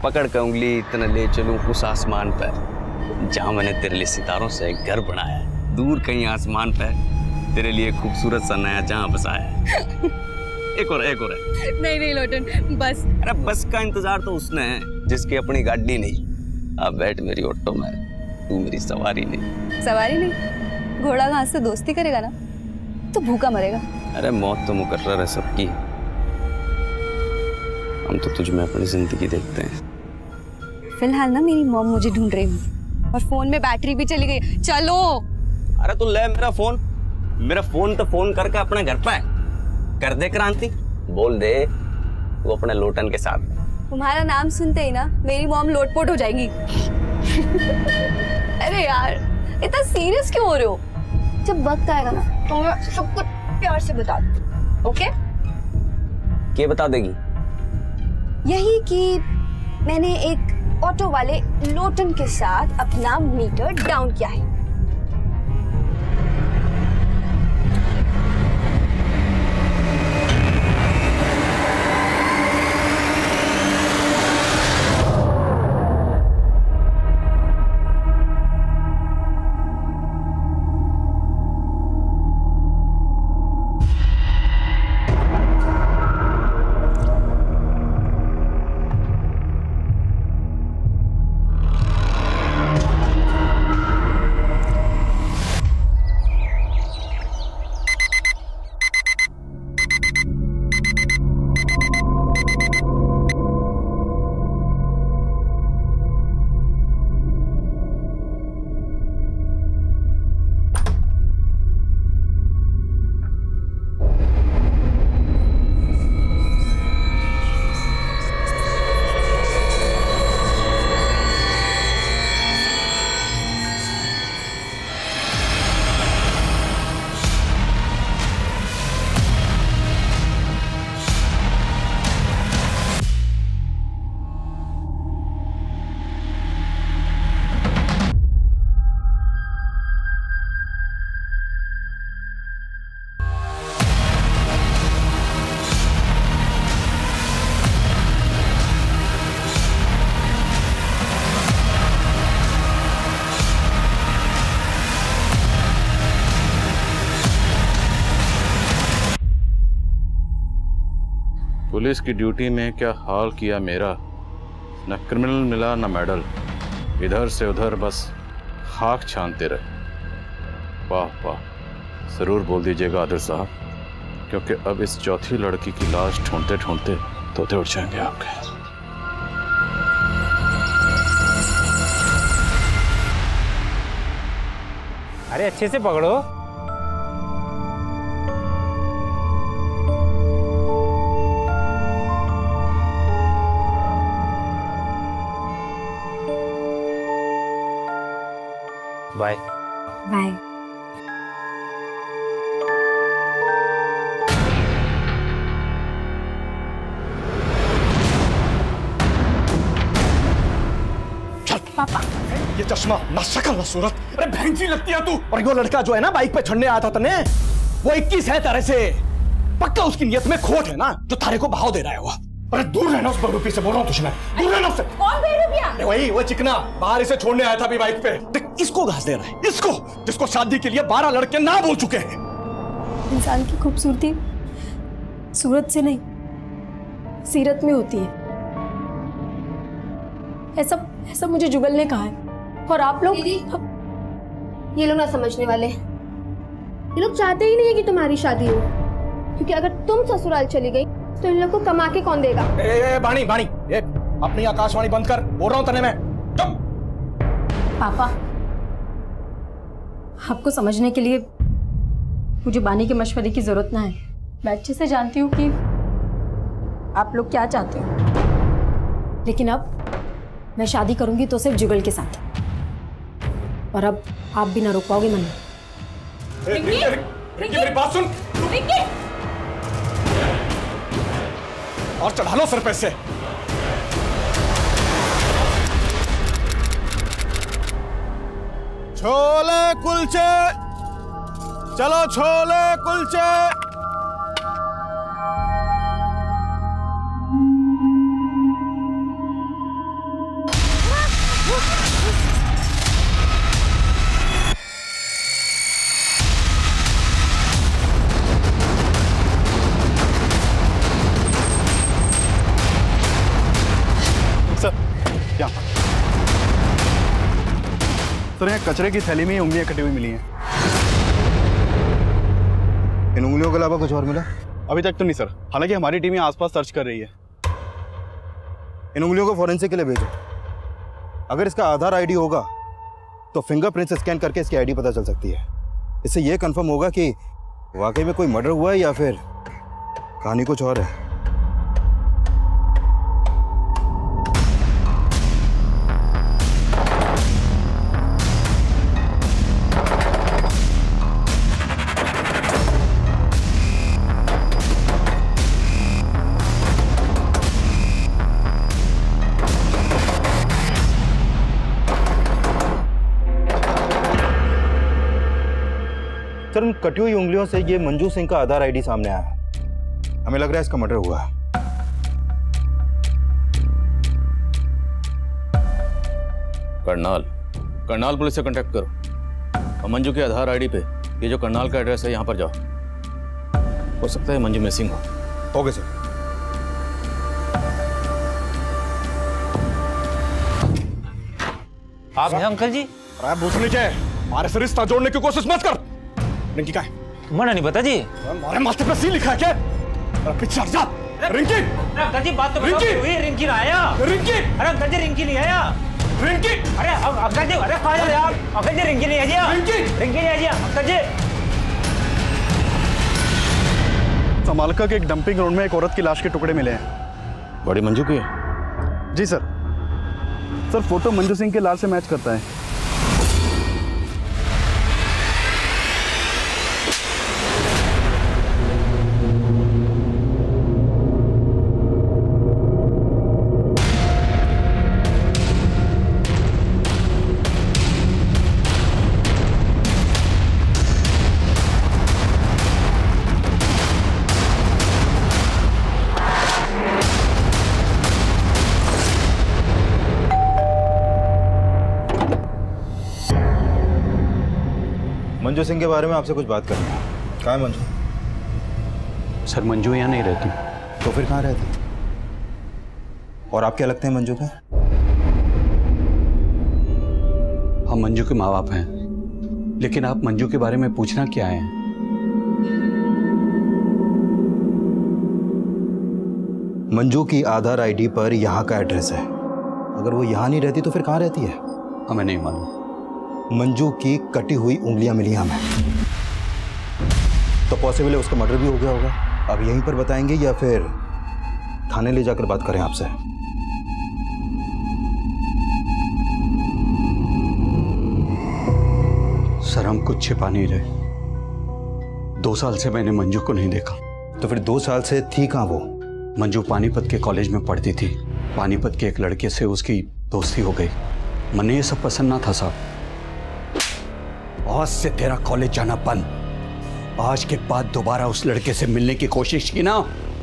पकड़ कर उंगली इतना ले चलूं उस आसमान पर जहां मैंने तेरे लिए सितारों से एक घर बनाया है। दूर कहीं आसमान पर तेरे लिए खूबसूरत सा नया जहां बसाया है। एक और है। नहीं लोटन, बस। अरे बस का इंतजार तो उसने है जिसकी अपनी गाड़ी नहीं। अब बैठ मेरी ऑटो में, तू मेरी सवारी नहीं। सवारी नहीं? घोड़ा घास से दोस्ती करेगा ना तो भूखा मरेगा। अरे मौत तो मुकर्रर है सबकी, हम तो तुझ में अपनी जिंदगी देखते हैं। फिलहाल ना मेरी मॉम मुझे ढूंढ रही है और फोन में बैटरी भी चली गई। चलो। अरे तू ले मेरा फोन तो फोन करके अपने घर पे कर दे क्रांति, बोल दे तू अपने लोटन के साथ। तुम्हारा नाम सुनते ही ना मेरी मॉम लोटपोट हो जाएगी। अरे यार इतना सीरियस क्यों हो रहे हो? जब वक्त आएगा ना तो मैं सब कुछ प्यार से बता दूँ। ओके? क्या बता देगी? यही कि मैंने एक ऑटो वाले लोटन के साथ अपना मीटर डाउन किया है। पुलिस की ड्यूटी में क्या हाल किया मेरा। न क्रिमिनल मिला न मेडल, इधर से उधर बस खाक छानते रहे। वाह वाह, जरूर बोल दीजिएगा आदिल साहब, क्योंकि अब इस चौथी लड़की की लाश ढूंढते ढूंढते तोते उड़ जाएंगे आपके। अरे अच्छे से पकड़ो। Bye bye. पापा ये चश्मा ना शक्ल ना सूरत, अरे बहन सी लगती है तू। और वो लड़का जो है ना बाइक पे चढ़ने आया था तने, वो 21 है तारे से। पक्का उसकी नियत में खोट है ना जो तारे को भाव दे रहा है वो। अरे दूर रहना उस बहरूपी से, बोल रहा हूँ तुझे मैं, दूर रहना उससे। कौन बहरूपिया? वही वो चिकना बाहर इसे छोड़ने आया था अभी बाइक पे। देख इसको घास दे रहा है, इसको जिसको शादी के लिए 12 लड़के ना बोल चुके हैं। इंसान की खूबसूरती सूरत से नहीं सीरत में होती है, ऐसा मुझे जुगल ने कहा है। और आप लोग ये लोग ना समझने वाले, ये लोग चाहते ही नहीं है कि तुम्हारी शादी हो, क्योंकि अगर तुम ससुराल चली गई तो इन लोग को कमा के कौन देगा। बाणी अपनी आकाशवाणी बंद कर, बोल रहा हूं तने मैं। पापा आपको समझने के लिए मुझे बानी के मशवरे की जरूरत ना है। मैं अच्छे से जानती हूँ कि आप लोग क्या चाहते हो, लेकिन अब मैं शादी करूंगी तो सिर्फ जुगल के साथ, और अब आप भी ना रोक पाओगे मन। मेरी बात सुन और चढ़ा लो सर पे से। छोले कुलचे, चलो छोले कुलचे। सर यहाँ सर, यहाँ कचरे की थैली में ही उंगलियां कटी हुई मिली हैं। इन उंगलियों के अलावा कुछ और मिला? अभी तक तो नहीं सर, हालांकि हमारी टीम यहाँ आसपास सर्च कर रही है। इन उंगलियों को फॉरेंसिक के लिए भेजो। अगर इसका आधार आईडी होगा तो फिंगरप्रिंट स्कैन करके इसकी आईडी पता चल सकती है। इससे यह कंफर्म होगा कि वाकई में कोई मर्डर हुआ है या फिर कहानी कुछ और है। सर, उन कटी हुई उंगलियों से ये मंजू सिंह का आधार आईडी सामने आया। हमें लग रहा है इसका मर्डर हुआ है। करनाल पुलिस से कांटेक्ट करो और मंजू के आधार आईडी पे ये जो करनाल का एड्रेस है यहाँ पर जाओ। हो सकता है मंजू मिसिंग हो। Okay sir. आप हैं अंकल जी? अरे भूस नीचे, हमारे से रिश्ता जोड़ने की कोशिश मत कर। रिंकी का है? मना नहीं पता जी। हमारे माथे पे सी लिखा है क्या? अरे पीछे हट जा। रिंकी! अंकल जी बात तो बताओ। रिंकी ना आया। रिंकी! अरे अंकल जी रिंकी नहीं आया। रिंकी! अरे अंकल जी, अरे कहाँ जा रहे आप? अंकल जी रिंकी नहीं आया। रिंकी नहीं आया अंकल जी। समालका के एक डंपिंग ग्राउंड में एक औरत की लाश के टुकड़े मिले हैं। बड़ी मंजू की है? जी sir. Sir, photo Manju Singh के लाश से मैच करता है। मंजू सिंह के बारे में आपसे कुछ बात करनी है। कहाँ है मंजू? सर, मंजू यहाँ नहीं रहती। तो फिर कहाँ रहती? और आप क्या लगते हैं मंजू के? हम मंजू के माँ बाप हैं, लेकिन आप मंजू के बारे में पूछना क्या है? मंजू की आधार आईडी पर यहाँ का एड्रेस है। अगर वो यहाँ नहीं रहती तो फिर कहाँ रहती है? हमें नहीं मालूम। मंजू की कटी हुई उंगलियां मिली हमें, तो पॉसिबल है उसका मर्डर भी हो गया होगा। अब यहीं पर बताएंगे या फिर थाने ले जाकर बात करें आपसे? सर, हम कुछ छिपा नहीं रहे। 2 साल से मैंने मंजू को नहीं देखा। तो फिर 2 साल से थी कहाँ वो? मंजू पानीपत के कॉलेज में पढ़ती थी। पानीपत के एक लड़के से उसकी दोस्ती हो गई। मने ये सब पसंद ना था साहब। आज से तेरा कॉलेज जाना बंद। आज के बाद दोबारा उस लड़के से मिलने की कोशिश की ना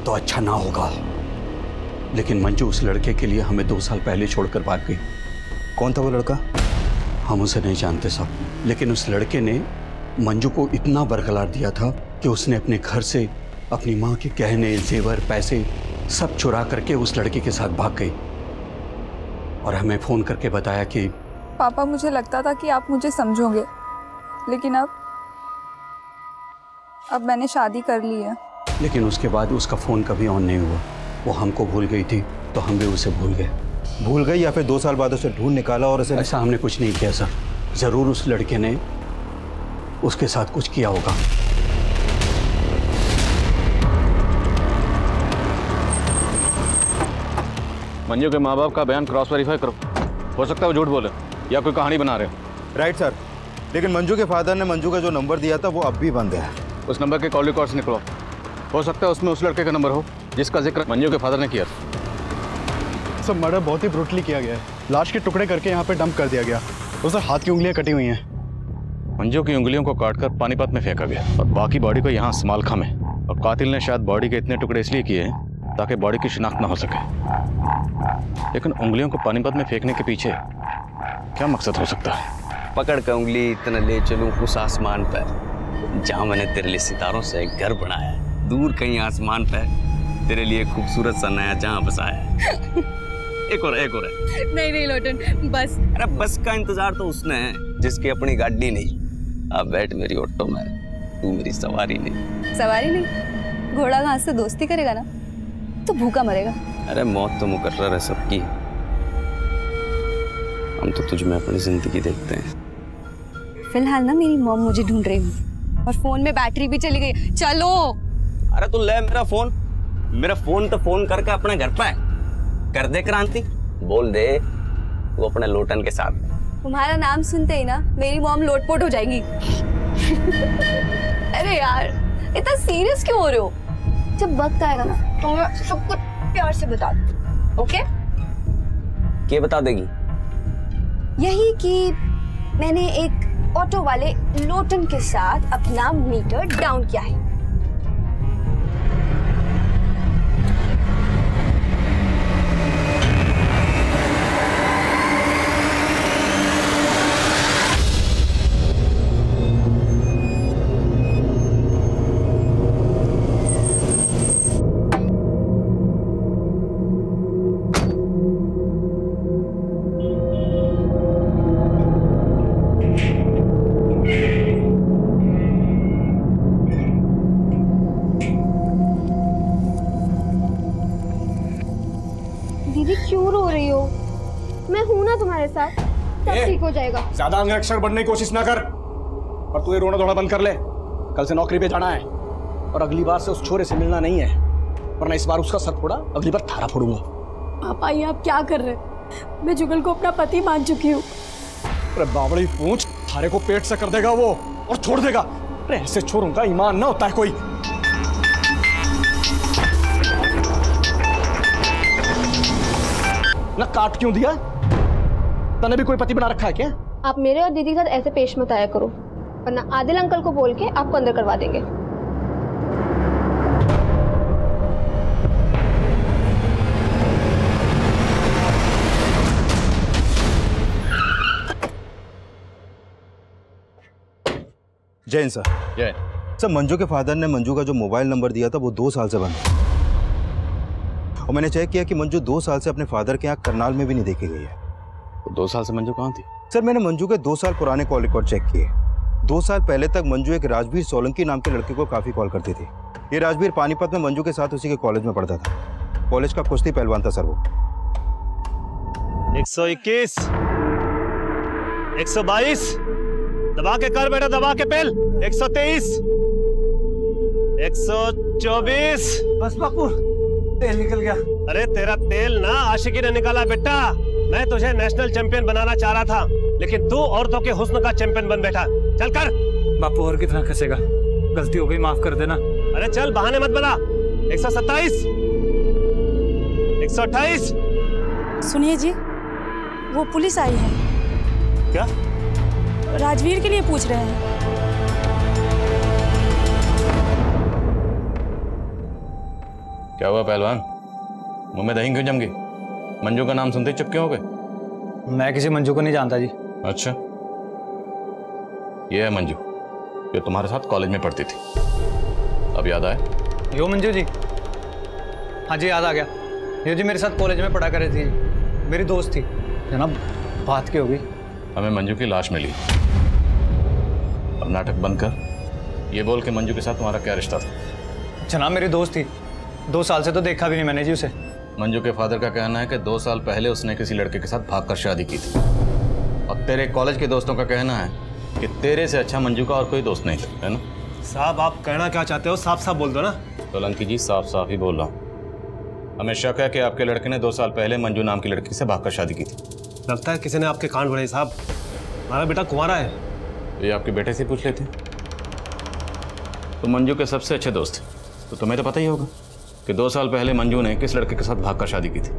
तो अच्छा ना होगा। लेकिन मंजू उस लड़के के लिए हमें 2 साल पहले छोड़कर भाग गई। कौन था वो लड़का? हम उसे नहीं जानते साहब, लेकिन उस लड़के ने मंजू को इतना बरकरार दिया था कि उसने अपने घर से अपनी माँ के गहने, जेवर, पैसे सब चुरा करके उस लड़के के साथ भाग गई और हमें फोन करके बताया कि पापा, मुझे लगता था कि आप मुझे समझोगे, लेकिन अब मैंने शादी कर ली है। लेकिन उसके बाद उसका फ़ोन कभी ऑन नहीं हुआ। वो हमको भूल गई थी तो हम भी उसे भूल गए। भूल गई या फिर 2 साल बाद उसे ढूंढ निकाला और उसे? ऐसा हमने कुछ नहीं किया सर। ज़रूर उस लड़के ने उसके साथ कुछ किया होगा। मंजू के माँ बाप का बयान क्रॉस वेरीफाई करो। हो सकता है वो झूठ बोले या कोई कहानी बना रहे हो। राइट सर, लेकिन मंजू के फादर ने मंजू का जो नंबर दिया था वो अब भी बंद है। उस नंबर के कॉल रिकॉर्ड्स निकलो। हो सकता है उसमें उस लड़के का नंबर हो जिसका जिक्र मंजू के फादर ने किया। सब मर्डर बहुत ही ब्रूटली किया गया है। लाश के टुकड़े करके यहाँ पे डंप कर दिया गया। उसे हाथ की उंगलियां कटी हुई हैं। मंजू की उंगलियों को काटकर पानीपत में फेंका गया और बाकी बॉडी को यहाँ समालखा में। और कातिल ने शायद बॉडी के इतने टुकड़े इसलिए किए हैं ताकि बॉडी की शिनाख्त ना हो सके। लेकिन उंगलियों को पानीपत में फेंकने के पीछे क्या मकसद हो सकता है? पकड़ कर उंगली इतना ले चलूं उस आसमान पर जहां मैंने तेरे लिए सितारों से घर बनाया। दूर कहीं आसमान पर तेरे लिए खूबसूरत सा नया जहां बसाया। एक और है। नहीं नहीं लोटन, बस। अरे बस का इंतजार तो उसने है जिसकी अपनी गाड़ी नहीं। अब बैठ मेरी ऑटो में, तू मेरी सवारी नहीं। सवारी नहीं? घोड़ा घास से दोस्ती करेगा ना तो भूखा मरेगा। अरे मौत तो मुकर्रर है सबकी, हम तो तुझ में अपनी जिंदगी देखते हैं। फिलहाल ना मेरी मॉम मुझे ढूंढ रही है और फोन में बैटरी भी चली गई। चलो। अरे तू ले मेरा फोन तो फोन करके अपने घर पे कर दे क्रांति, बोल दे वो अपने लोटन के साथ। तुम्हारा नाम सुनते ही ना मेरी मॉम लोटपोट हो जाएगी। अरे यार इतना सीरियस क्यों हो रहे हो? जब वक्त आएगा ना तो मैं सब कुछ प्यार से बता दूँ। ओके? क्या बता देगी? यही कि मैंने एक ऑटो वाले लोटन के साथ अपना मीटर डाउन किया है। दीदी क्यों रो रही हो? मैं हूं ना तुम्हारे साथ, सब ठीक हो जाएगा। ज्यादा अंगाक्षर बनने की कोशिश ना कर और तू ये रोना धोना बंद कर ले। कल से नौकरी पे जाना है और अगली बार से उस छोरे से मिलना नहीं है, वरना इस बार उसका सर फोड़ा, अगली बार थारा फोड़ूंगा। पापा ये आप क्या कर रहे हैं? मैं जुगल को अपना पति मान चुकी हूँ। अरे बावड़ी पूंछ, थारे को पेट से कर देगा वो और छोड़ देगा। अरे ऐसे छोरों का ईमान ना होता है कोई। ना काट क्यों दिया? तने भी कोई पति बना रखा है क्या? आप मेरे और दीदी के साथ ऐसे पेश मत आया करो, वरना आदिल अंकल को बोल के आपको अंदर करवा देंगे। जैन सर। जय सर, मंजू के फादर ने मंजू का जो मोबाइल नंबर दिया था वो 2 साल से बंद है और मैंने चेक किया कि मंजू 2 साल से अपने फादर के यहाँ करनाल में भी नहीं देखी गई है। तो 2 साल से मंजू कहाँ थी? सर, मैंने मंजू के 2 साल पुराने कॉल रिकॉर्ड चेक किए। 2 साल पहले तक मंजू एक राजवीर सोलंकी नाम के लड़के को काफी कॉल करती थी। ये राजवीर पानीपत में मंजू के साथ उसी के कॉलेज में पढ़ता था। कॉलेज का कुश्ती पहलवान था सर वो। 121, 122, दबा के कर बेटा, दबा के पेल। 123, 124। बस बापू, तेल निकल गया। अरे तेरा तेल ना आशिकी ने निकाला बेटा। मैं तुझे नेशनल चैंपियन बनाना चाह रहा था, लेकिन तू औरतों के हुस्न का चैंपियन बन बैठा। चल कर। बापू और कितना खसेगा? गलती हो गई, माफ कर देना। अरे चल, बहाने मत बना। 127, 128। सुनिए जी, वो पुलिस आई है। क्या? राजवीर के लिए पूछ रहे हैं। क्या हुआ पहलवान, मुंह में दही क्यों जम गई? मंजू का नाम सुनते ही चुप क्यों हो गए? मैं किसी मंजू को नहीं जानता जी। अच्छा, ये है मंजू, ये तुम्हारे साथ कॉलेज में पढ़ती थी। अब याद आया? यो मंजू जी? हाँ जी, याद आ गया। ये जी मेरे साथ कॉलेज में पढ़ा कर रही थी, मेरी दोस्त थी। जनाब बात क्या होगी? हमें मंजू की लाश मिली। अब नाटक बंद कर, ये बोल के मंजू के साथ तुम्हारा क्या रिश्ता था? जनाब मेरी दोस्त थी, 2 साल से तो देखा भी नहीं मैंने जी उसे। मंजू के फादर का कहना है कि 2 साल पहले उसने किसी लड़के के साथ भागकर शादी की थी और तेरे कॉलेज के दोस्तों का कहना है कि तेरे से अच्छा मंजू का और कोई दोस्त नहीं था, है ना? साहब आप कहना क्या चाहते हो? साफ साफ बोल दो ना। सोलंकी जी, साफ साफ ही बोल रहा हूँ। हमें शक है कि आपके लड़के ने 2 साल पहले मंजू नाम की लड़की से भागकर शादी की थी। लगता है किसी ने आपके कान भरे साहब। हमारा बेटा कुंवारा है। ये आपके बेटे से पूछ लेते। तो मंजू के सबसे अच्छे दोस्त, तो तुम्हें तो पता ही होगा कि 2 साल पहले मंजू ने किस लड़के के साथ भागकर शादी की थी।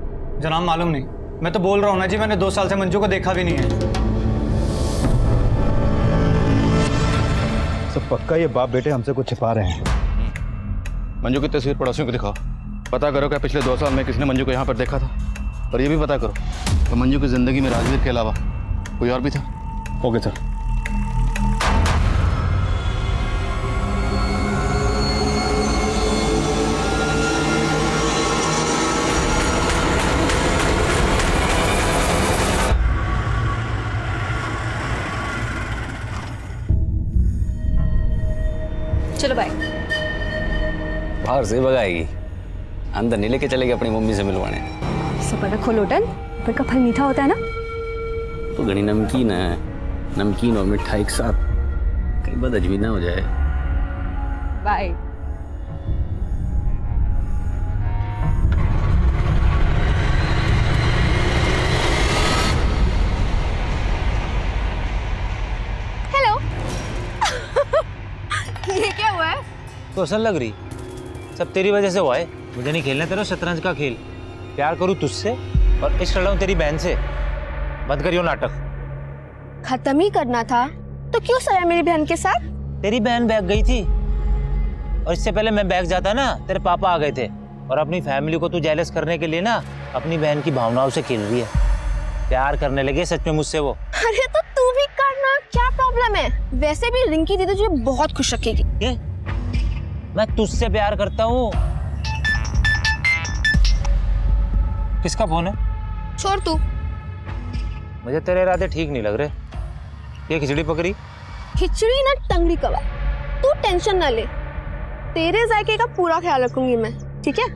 जनाब मालूम नहीं, मैं तो बोल रहा हूँ ना जी, मैंने 2 साल से मंजू को देखा भी नहीं है। सब पक्का ये बाप बेटे हमसे कुछ छिपा रहे हैं। मंजू की तस्वीर पड़ोसियों को दिखाओ, पता करो क्या पिछले 2 साल में किसने मंजू को यहाँ पर देखा था, और ये भी पता करो तो मंजू की जिंदगी में राजवीर के अलावा कोई और भी था। Okay sir. चलो बाय। बाहर से भगाएगी, अंदर नहीं लेके चलेगी अपनी मम्मी से मिलवाने। सबर रखो लोटन, पर का फल मीठा होता है ना। तो घनी नमकीन है, नमकीन और मिठाई एक साथ, कहीं बदहजमी ना हो जाए। बाय। हेलो। ये क्या हुआ है? तो असल लग रही, सब तेरी वजह से हुआ है। मुझे नहीं खेलना तेरा शतरंज का खेल। प्यार करूँ तुझसे और इश्क लड़ाऊं तेरी बहन से। बंद करियो नाटक। खत्म ही करना था तो क्यों सोया मेरी बहन के साथ? तेरी बहन भाग गई थी और इससे पहले मैं भाग जाता ना, तेरे पापा आ गए थे। और अपनी फैमिली को तू जेलस करने के लिए ना अपनी बहन की भावनाओं से खेल रही है। प्यार करने लगे सच में मुझसे वो। अरे तो तू भी करना, क्या प्रॉब्लम है? वैसे भी रिंकी दीदी तुझे बहुत खुश रखेगी। ये? मैं तुझसे प्यार करता हूँ। किसका फोन है? छोड़ तू। मुझे तेरे इरादे ठीक नहीं लग रहे। ये खिचड़ी पकड़ी? खिचड़ी ना टंगड़ी कबाब। तू टेंशन ना ले, तेरे जायके का पूरा ख्याल रखूंगी मैं, ठीक है?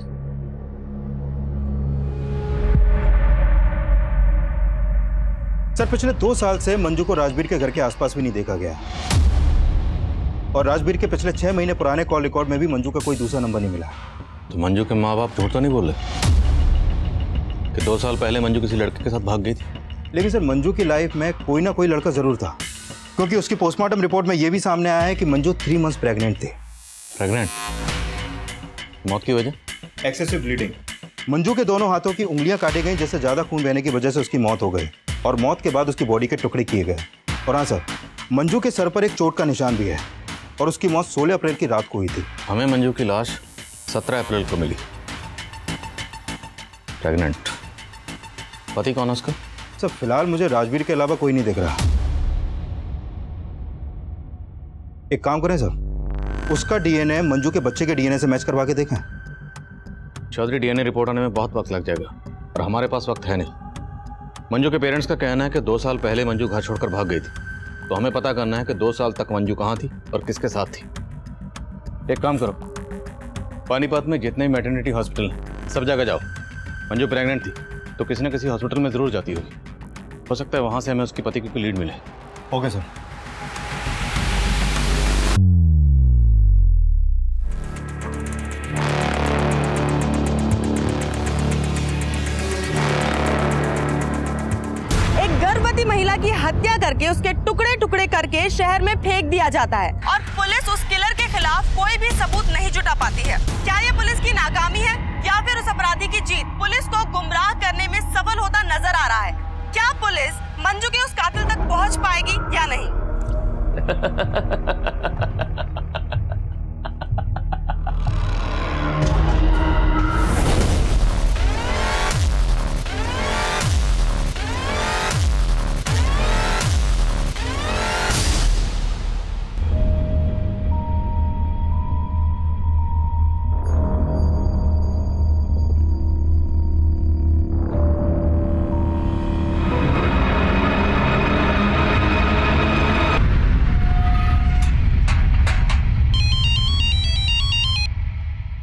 सर पिछले 2 साल से मंजू को राजवीर के घर के आसपास भी नहीं देखा गया, और राजवीर के पिछले 6 महीने पुराने कॉल रिकॉर्ड में भी मंजू का कोई दूसरा नंबर नहीं मिला। तो मंजू के माँ बाप झूठ तो नहीं बोले कि 2 साल पहले मंजू किसी लड़के के साथ भाग गई थी? लेकिन सर मंजू की लाइफ में कोई ना कोई लड़का जरूर था, क्योंकि उसकी पोस्टमार्टम रिपोर्ट में यह भी सामने आया है कि मंजू 3 मंथ्स प्रेग्नेंट थी। प्रेग्नेंट? मौत की वजह? Excessive bleeding. मंजू के दोनों हाथों की उंगलियां काटी गई, जिससे ज्यादा खून बहने की वजह से उसकी मौत हो गई, और मौत के बाद उसकी बॉडी के टुकड़े किए गए। और हाँ सर, मंजू के सर पर एक चोट का निशान भी है, और उसकी मौत 16 अप्रैल की रात को हुई थी। हमें मंजू की लाश 17 अप्रैल को मिली, प्रेग्नेंट। पति कौन है उसका? सर फिलहाल मुझे राजवीर के अलावा कोई नहीं दिख रहा। एक काम करें सर, उसका डीएनए मंजू के बच्चे के डीएनए से मैच करवा के देखें। चौधरी, डीएनए रिपोर्ट आने में बहुत वक्त लग जाएगा और हमारे पास वक्त है नहीं। मंजू के पेरेंट्स का कहना है कि 2 साल पहले मंजू घर छोड़कर भाग गई थी, तो हमें पता करना है कि 2 साल तक मंजू कहाँ थी और किसके साथ थी। एक काम करो, पानीपत में जितने मैटरनिटी हॉस्पिटल हैं सब जगह जाओ। मंजू प्रेग्नेंट थी तो किसी न किसी हॉस्पिटल में जरूर जाती होगी। हो सकता है वहां से हमें उसकी पति की कोई लीड मिले। Okay sir. गर्भवती महिला की हत्या करके उसके टुकड़े टुकड़े करके शहर में फेंक दिया जाता है और पुलिस उस किलर के खिलाफ कोई भी सबूत नहीं जुटा पाती है। क्या ये पुलिस की नाकामी है या फिर उस अपराधी की जीत? पुलिस को गुमराह करने में सफल होता नजर आ रहा है। क्या पुलिस मंजू के उस कातिल तक पहुंच पाएगी या नहीं?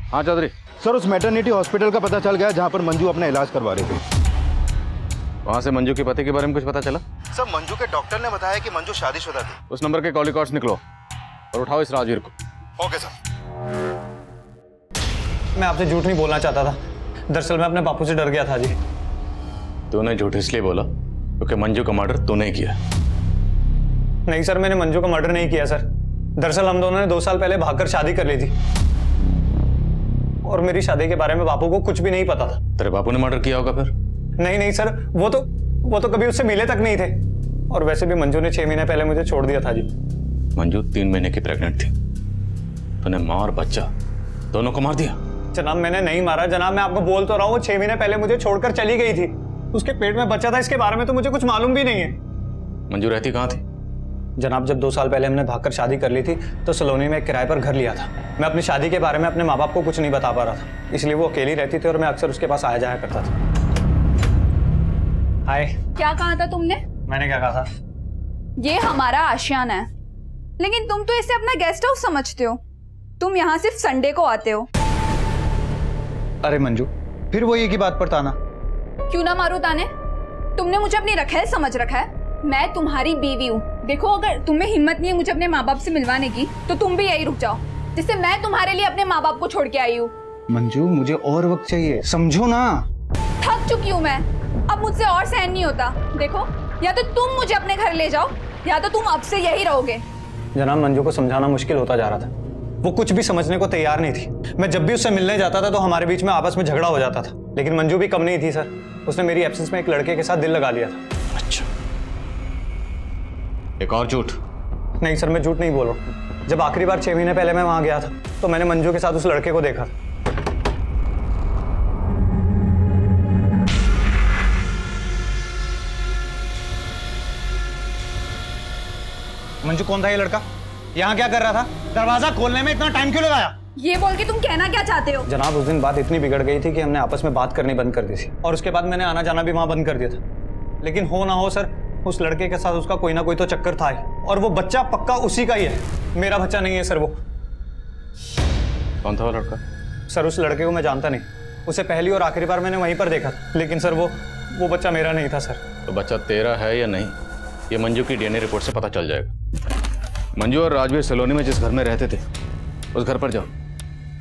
हाँ चौधरी। सर उस मैटरनिटी हॉस्पिटल का पता चल गया जहाँ पर मंजू अपना इलाज करवा रही थी। वहाँ से मंजू के पति के बारे में कुछ पता चला? सर मंजू के डॉक्टर ने बताया कि मंजू शादीशुदा थी। उस नंबर के कॉल रिकॉर्ड्स निकलो और उठाओ इस राजवीर को। Okay sir. मैं आपसे झूठ नहीं बोलना चाहता था, दरअसल मैं अपने बापू से डर गया था जी। तूने झूठ इसलिए बोला क्योंकि मंजू का मर्डर तूने किया? नहीं सर, मैंने मंजू का मर्डर नहीं किया सर। दरअसल हम दोनों ने 2 साल पहले भागकर शादी कर ली थी और मेरी शादी के बारे में बापू को कुछ भी नहीं पता था। तेरे बापू ने मर्डर किया होगा फिर? नहीं सर, वो तो कभी उससे मिले तक नहीं थे। और वैसे भी मंजू ने 6 महीने पहले मुझे छोड़ दिया था जी। मंजू 3 महीने की प्रेग्नेंट थी, तूने माँ और बच्चा दोनों को मार दिया? जनाब मैंने नहीं मारा जनाब, मैं आपको बोल तो रहा हूँ, वो 6 महीने पहले मुझे छोड़कर चली गई थी। उसके पेट में बच्चा था, इसके बारे में तो मुझे कुछ मालूम भी नहीं है। मंजू रहती कहाँ थी? जनाब जब 2 साल पहले हमने भागकर शादी कर ली थी तो सलोनी में एक किराए पर घर लिया था। मैं अपनी शादी के बारे में अपने माँ बाप को कुछ नहीं बता पा रहा था, इसलिए वो अकेली रहती थी और मैं अक्सर उसके पास आया जाया करता था। हाय। क्या कहा था तुमने? मैंने क्या कहा था? ये हमारा आशियाना है, लेकिन तुम तो इसे अपना गेस्ट हाउस समझते हो। तुम यहाँ सिर्फ संडे को आते हो। अरे मंजू, फिर वो एक ही बात पर ताना। क्यों ना मारू ताने? तुमने मुझे अपनी रखेल समझ रखा है। मैं तुम्हारी बीवी हूँ। देखो, अगर तुम्हें हिम्मत नहीं है मुझे अपने माँ बाप से मिलवाने की, तो तुम भी यही रुक जाओ, जिससे मैं तुम्हारे लिए अपने माँ बाप को छोड़ के आई हूँ। मंजू, मुझे और वक्त चाहिए, समझो ना। थक चुकी हूँ मैं, अब मुझसे और सहन नहीं होता। देखो, या तो तुम मुझे अपने घर ले जाओ, या तो तुम अब से यही रहोगे। जनाब, मंजू को समझाना मुश्किल होता जा रहा था। वो कुछ भी समझने को तैयार नहीं थी। मैं जब भी उससे मिलने जाता था तो हमारे बीच में आपस में झगड़ा हो जाता था। लेकिन मंजू भी कम नहीं थी सर। उसने मेरी एब्सेंस में एक लड़के के साथ दिल लगा लिया था। अच्छा, एक और झूठ? नहीं सर, मैं झूठ नहीं बोल रहा। जब आखिरी बार 6 महीने पहले मैं वहां गया था तो मैंने मंजू के साथ उस लड़के को देखा था। मंजू, कौन था ये लड़का? यहाँ क्या कर रहा था? दरवाजा खोलने में इतना टाइम क्यों लगाया? ये बोल के तुम कहना क्या चाहते हो? जनाब, उस दिन बात इतनी बिगड़ गई थी कि हमने आपस में बात करनी बंद कर दी थी, और उसके बाद मैंने आना जाना भी वहां बंद कर दिया था। लेकिन हो ना हो सर, उस लड़के के साथ उसका कोई ना कोई तो चक्कर था ही, और वो बच्चा पक्का उसी का ही है। मेरा बच्चा नहीं है सर। वो कौन था वो लड़का? सर, उस लड़के को मैं जानता नहीं। उसे पहली और आखिरी बार मैंने वहीं पर देखा था। लेकिन सर, वो बच्चा मेरा नहीं था सर। तो बच्चा तेरा है या नहीं, ये मंजू की डीएनए रिपोर्ट से पता चल जाएगा। मंजू और राजवीर सलोनी में जिस घर में रहते थे उस घर पर जाओ।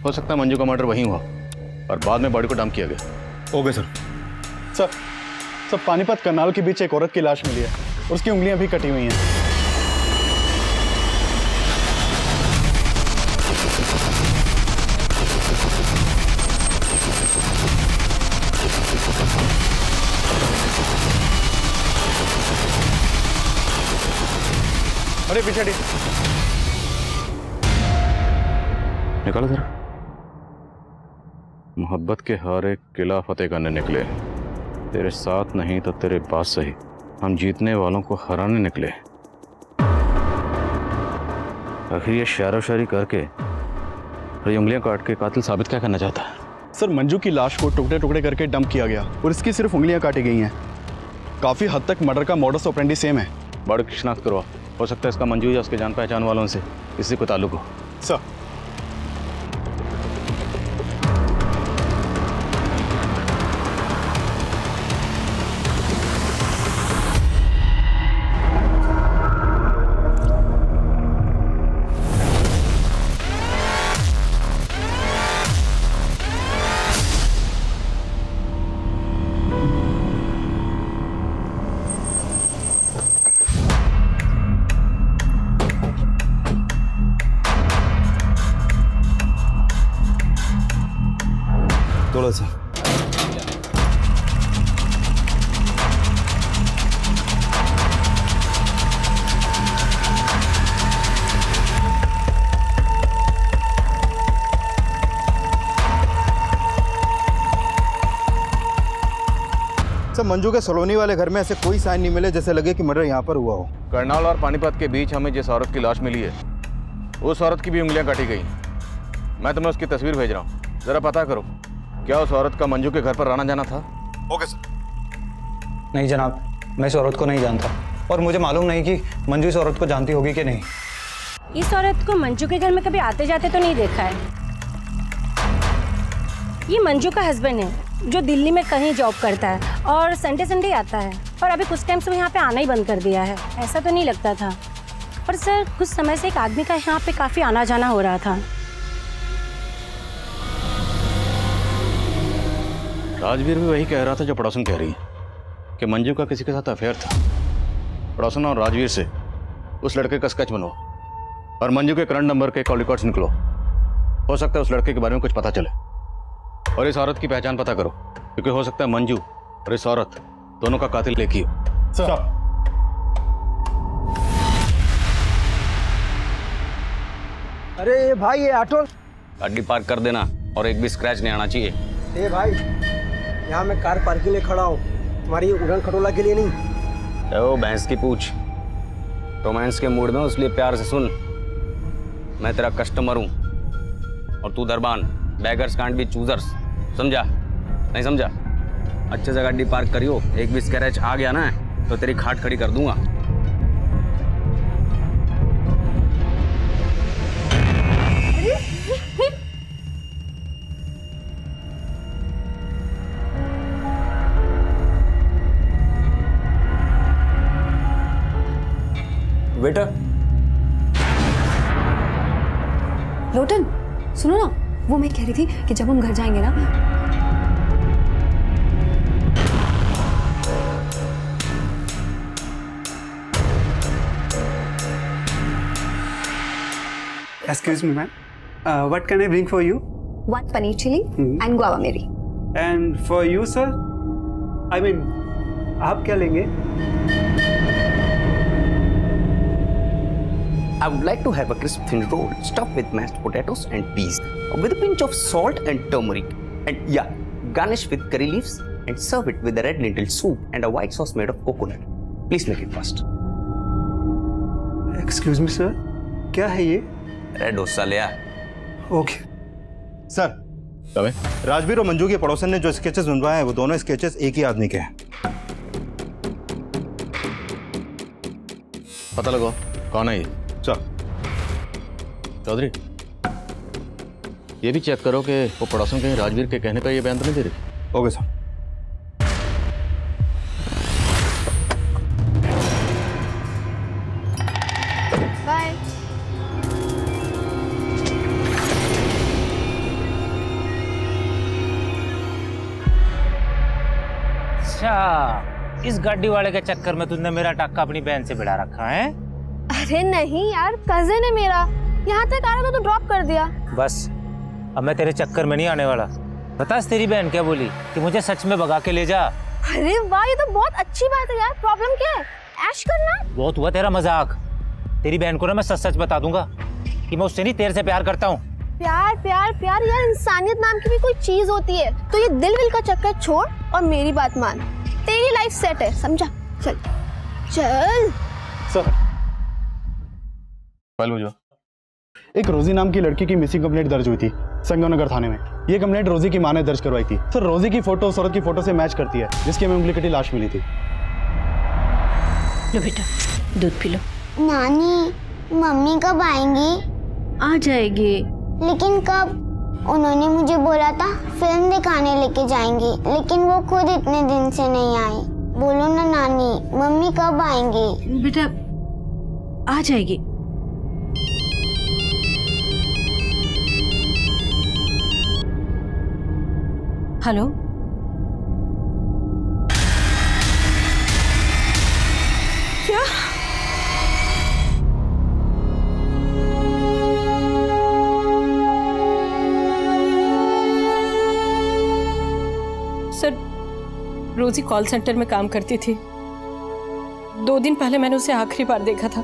हो सकता है मंजू का मर्डर वहीं हुआ और बाद में बॉडी को डंप किया गया। Okay sir. Sir, Panipat Karnal के बीच एक औरत की लाश मिली है और उसकी उंगलियां भी कटी हुई हैं। अरे पीछे निकालो जरा। मोहब्बत के हारे किला फतेह करने निकले, तेरे साथ नहीं तो तेरे पास सही, हम जीतने वालों को हराने निकले। आखिर ये शायरो शायरी करके और ये उंगलियां काट के कातिल साबित क्या करना चाहता है? सर, मंजू की लाश को टुकड़े टुकड़े करके डंप किया गया और इसकी सिर्फ उंगलियां काटी गई हैं। काफी हद तक मर्डर का मॉडस ऑपरेंडी सेम है। बॉडी की शिनाख्त करवा। हो सकता है इसका मंजू या उसके जान पहचान वालों से किसी को ताल्लुक हो। सर, थोड़ा सा सर, मंजू के सलोनी वाले घर में ऐसे कोई साइन नहीं मिले जैसे लगे कि मर्डर यहाँ पर हुआ हो। करनाल और पानीपत के बीच हमें जिस औरत की लाश मिली है उस औरत की भी उंगलियां काटी गई। मैं तुम्हें उसकी तस्वीर भेज रहा हूँ, जरा पता करो क्या उस औरत का मंजू के घर पर आना जाना था? Okay sir. नहीं जनाब, मैं इस औरत को नहीं जानता और मुझे मालूम नहीं कि मंजू इस औरत को जानती होगी कि नहीं। इस औरत को मंजू के घर में कभी आते जाते तो नहीं देखा है। ये मंजू का हस्बैंड है जो दिल्ली में कहीं जॉब करता है और संडे संडे आता है, पर अभी कुछ टाइम से वो यहाँ पे आना ही बंद कर दिया है। ऐसा तो नहीं लगता था, पर सर कुछ समय से एक आदमी का यहाँ पे काफी आना जाना हो रहा था। राजवीर भी वही कह रहा था जो पड़ोसन कह रही है कि मंजू का किसी के साथ अफेयर था। पड़ोसन और राजवीर से उस लड़के का स्केच बनवाओ और मंजू के करंट नंबर के कॉल रिकॉर्ड्स निकलो। हो सकता है उस लड़के के बारे में कुछ पता चले और इस औरत की पहचान पता करो, क्योंकि हो सकता है मंजू और इस औरत दोनों का कातिल एक ही हो। सर, अरे भाई, ये ऑटो गाड़ी पार्क कर देना और एक भी स्क्रैच नहीं आना चाहिए। ए भाई, यहाँ मैं कार पार्किंग में खड़ा हूँ, तुम्हारी उड़न खटोला के लिए नहीं। ओ भैंस की पूछ, रोमांस के मूड में हो, इसलिए प्यार से सुन। मैं तेरा कस्टमर हूँ और तू दरबान। बेगर्स कांट बी चूजर्स, समझा? नहीं समझा? अच्छे से गाड़ी पार्क करियो, एक भी स्क्रैच आ गया ना तो तेरी खाट खड़ी कर दूंगा। बेटा। लोटन सुनो ना, वो मैं कह रही थी कि जब हम घर जाएंगे ना, Excuse me, ma'am. What can I bring for you? 1 paneer chili and guava meri. And for you, sir? I mean, आप क्या लेंगे? I would like to have a crisp thin roll stuffed with mashed potatoes and peas, with a pinch of salt and turmeric, and yeah, garnish with curry leaves and serve it with a red lentil soup and a white sauce made of coconut. Please make it fast. Excuse me, sir. क्या है ये? Red dosa ले आ। Okay sir. Rajveer और मंजू के पड़ोसन ने जो sketches बनवाए हैं वो दोनों स्केचेस एक ही आदमी के हैं। पता लगाओ कौन है ये। सर। चौधरी, ये भी चेक करो कि वो पड़ोसन कहीं राजवीर के कहने का ये बयान तो नहीं दे रही। Okay sir. बाय। अच्छा, इस गाड़ी वाले के चक्कर में तुमने मेरा टक्का अपनी बहन से बिड़ा रखा है? अरे नहीं यार, कजिन है मेरा, यहाँ तक आ रहा था तो ड्रॉप कर दिया। बस अब मैं तेरे चक्कर में नहीं आने वाला। बता तेरी बहन क्या बोली कि मुझे सच में भगा के ले जा। अरे वाह, ये तो बहुत अच्छी बात है यार। प्रॉब्लम क्या है? ऐश करना। बहुत हुआ तेरा मजाक। तेरी बहन को ना मैं सच सच बता दूंगा कि मैं उससे नहीं तेरे से प्यार करता हूँ। प्यार प्यार प्यार यार, इंसानियत नाम की भी कोई चीज होती है। तो ये दिल विल का चक्कर छोड़ और मेरी बात मान। तेरी लाइफ सेट है, समझा? चल चल। सर, एक रोजी नाम की लड़की की मिसिंग कंप्लेंट दर्ज हुई थी संगमनगर थाने में। ये कंप्लेंट रोजी की मां ने दर्ज करवाई थी। सर, रोजी की फोटो उस औरत की फोटो से मैच करती है जिसकी हमें उंगली कटी लाश मिली थी। लो बेटा, दूध पी लो। नानी, मम्मी कब आएंगी? आ जाएगी। लेकिन कब? उन्होंने मुझे बोला था फिल्म दिखाने लेके जाएंगी, लेकिन वो खुद इतने दिन से नहीं आई। बोलो ना नानी, मम्मी कब आएंगी? बेटा आ जाएगी। हेलो, क्या? सर, रोजी कॉल सेंटर में काम करती थी। 2 दिन पहले मैंने उसे आखिरी बार देखा था,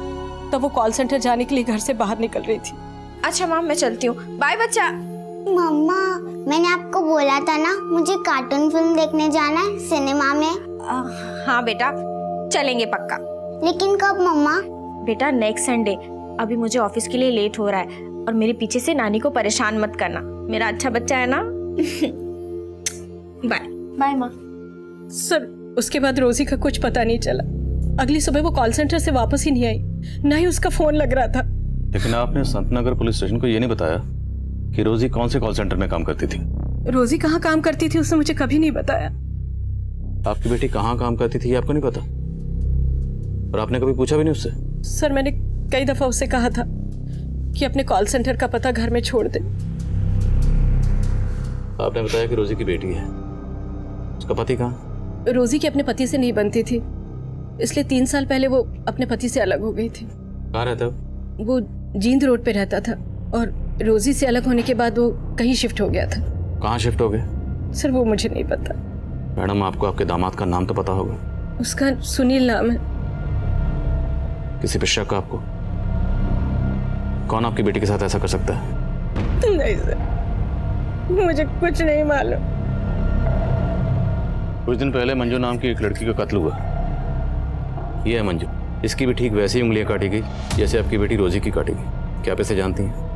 तब वो कॉल सेंटर जाने के लिए घर से बाहर निकल रही थी। अच्छा माम, मैं चलती हूँ। बाय बच्चा। मम्मा, मैंने आपको बोला था ना मुझे कार्टून फिल्म देखने जाना है सिनेमा में। हाँ बेटा, चलेंगे पक्का। लेकिन कब मम्मा? बेटा नेक्स्ट संडे। अभी मुझे ऑफिस के लिए लेट हो रहा है और मेरे पीछे से नानी को परेशान मत करना। मेरा अच्छा बच्चा है ना। बाय बाय माँ। सर, उसके बाद रोजी का कुछ पता नहीं चला। अगली सुबह वो कॉल सेंटर से वापस ही नहीं आई, ना ही उसका फोन लग रहा था। लेकिन आपने संतनगर पुलिस स्टेशन को ये नहीं बताया कि रोजी कौन से कॉल सेंटर में काम करती थी? रोजी कहाँ काम करती थी उसने मुझे कभी नहीं बताया। आपकी बेटी कहाँ काम करती थी ये आपको नहीं पता? और आपने कभी पूछा भी नहीं उससे? सर, मैंने कई दफा उससे कहा था कि अपने कॉल सेंटर का पता घर में छोड़ दे। आपने बताया कि रोजी की बेटी है। उसका पति कहाँ? रोजी की अपने पति से नहीं बनती थी, इसलिए 3 साल पहले वो अपने पति से अलग हो गई थी। कहाँ रहता है? वो जींद रोड पे रहता था और रोजी से अलग होने के बाद वो कहीं शिफ्ट हो गया था। कहाँ शिफ्ट हो गए? सर, वो मुझे नहीं पता। मैडम, आपको आपके दामाद का नाम तो पता होगा। उसका सुनील नाम है। किसी पे शक आपको? कौन आपकी बेटी के साथ ऐसा कर सकता है? नहीं सर, मुझे कुछ नहीं मालूम। कुछ दिन पहले मंजू नाम की एक लड़की का कत्ल हुआ। ये है मंजू। इसकी भी ठीक वैसी उंगलियां काटी गई जैसे आपकी बेटी रोजी की काटी गई। क्या आप इसे जानती हैं?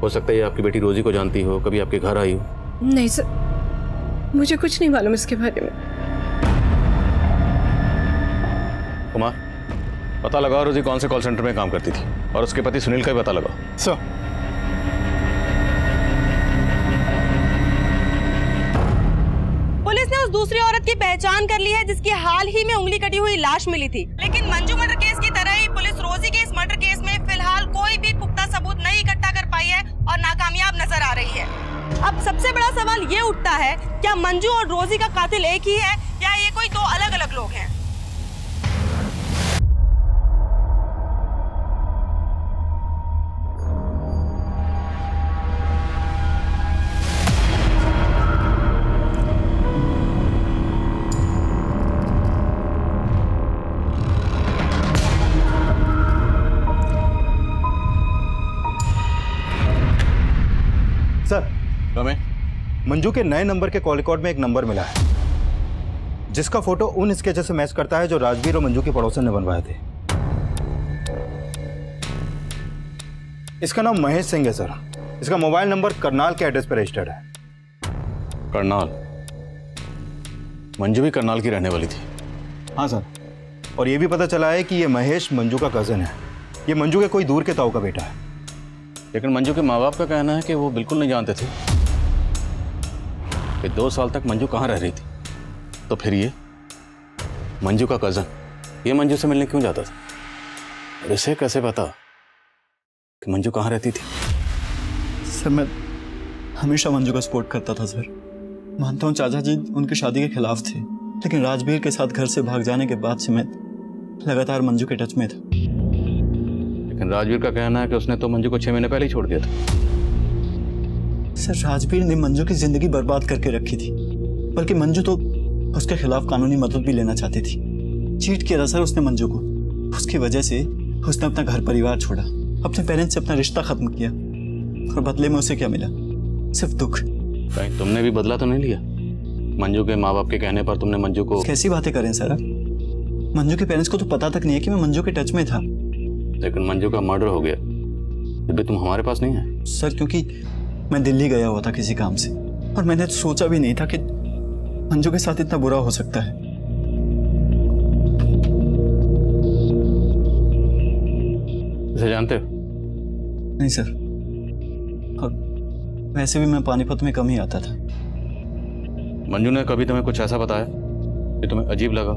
हो सकता है ये आपकी बेटी रोजी को जानती हो, कभी आपके घर आई हो। नहीं सर, मुझे कुछ नहीं मालूम इसके बारे में। कुमार, पता लगाओ रोजी कौन से कॉल सेंटर में काम करती थी और उसके पति सुनील का भी पता लगाओ। सर। पुलिस ने उस दूसरी औरत की पहचान कर ली है जिसकी हाल ही में उंगली कटी हुई लाश मिली थी। लेकिन मंजू मर्डर केस की तरह ही पुलिस रोजी नजर आ रही है। अब सबसे बड़ा सवाल ये उठता है, क्या मंजू और रोजी का कातिल एक ही है या ये कोई दो अलग अलग लोग हैं? सर, मंजू के नए नंबर के कॉल रिकॉर्ड में एक नंबर मिला है जिसका फोटो उन स्केचेस से मैच करता है जो राजवीर और मंजू के पड़ोसन ने बनवाए थे। इसका नाम महेश सिंह है सर। इसका मोबाइल नंबर करनाल के एड्रेस पर रजिस्टर्ड है। करनाल? मंजू भी करनाल की रहने वाली थी? हाँ सर, और ये भी पता चला है कि ये महेश मंजू का कजन है। ये मंजू के कोई दूर के ताऊ का बेटा है। लेकिन मंजू के माँ बाप का कहना है कि वो बिल्कुल नहीं जानते थे कि 2 साल तक मंजू कहाँ रह रही थी। तो फिर ये मंजू का कजन ये मंजू से मिलने क्यों जाता था? और इसे कैसे पता कि मंजू कहाँ रहती थी? सर, मैं हमेशा मंजू का सपोर्ट करता था सर। मानता हूँ चाचा जी उनकी शादी के खिलाफ थे, लेकिन राजवीर के साथ घर से भाग जाने के बाद से मैं लगातार मंजू के टच में था। लेकिन राजवीर का कहना है कि उसने तो मंजू को 6 महीने पहले ही छोड़ दिया था। सर, राजवीर ने मंजू की जिंदगी बर्बाद करके रखी थी, बल्कि मंजू तो उसके खिलाफ कानूनी मदद भी लेना चाहती थी। चीट किया था सर उसने मंजू को। उसकी वजह से उसने अपना घर परिवार छोड़ा, अपने पेरेंट्स से अपना रिश्ता खत्म किया, और बदले में उसे क्या मिला? सिर्फ दुख। कहीं तुमने भी बदला तो नहीं लिया? मंजू के माँ बाप के कहने पर तुमने मंजू को... कैसी बातें करें सर? मंजू के पेरेंट्स को तो पता तक नहीं है कि मैं मंजू के टच में था। लेकिन मंजू का मर्डर हो गया, फिर भी तुम हमारे पास नहीं आए? सर, क्योंकि मैं दिल्ली गया हुआ था किसी काम से, और मैंने तो सोचा भी नहीं था कि मंजू के साथ इतना बुरा हो सकता है। इसे जानते हो? नहीं सर, और वैसे भी मैं पानीपत में कम ही आता था। मंजू ने कभी तुम्हें कुछ ऐसा बताया कि तुम्हें अजीब लगा?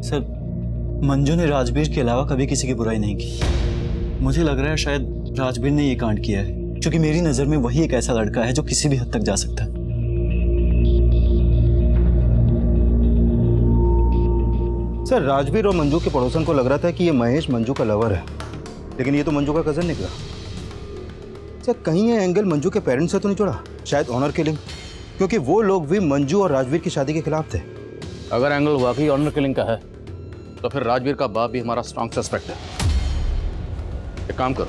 सर, मंजू ने राजवीर के अलावा कभी किसी की बुराई नहीं की। मुझे लग रहा है शायद राजवीर ने ये कांड किया है, क्योंकि मेरी नजर में वही एक ऐसा लड़का है जो किसी भी हद तक जा सकता है। सर, राजवीर और मंजू के पड़ोसन को लग रहा था कि ये महेश मंजू का लवर है, लेकिन ये तो मंजू का कजन निकला। सर, कहीं ये एंगल मंजू के पेरेंट्स से तो नहीं जुड़ा? शायद ऑनर किलिंग, क्योंकि वो लोग भी मंजू और राजवीर की शादी के खिलाफ थे। अगर एंगल वाकई ऑनर किलिंग का है तो फिर राजवीर का बाप भी हमारा स्ट्रॉन्ग सस्पेक्ट है। एक काम करो,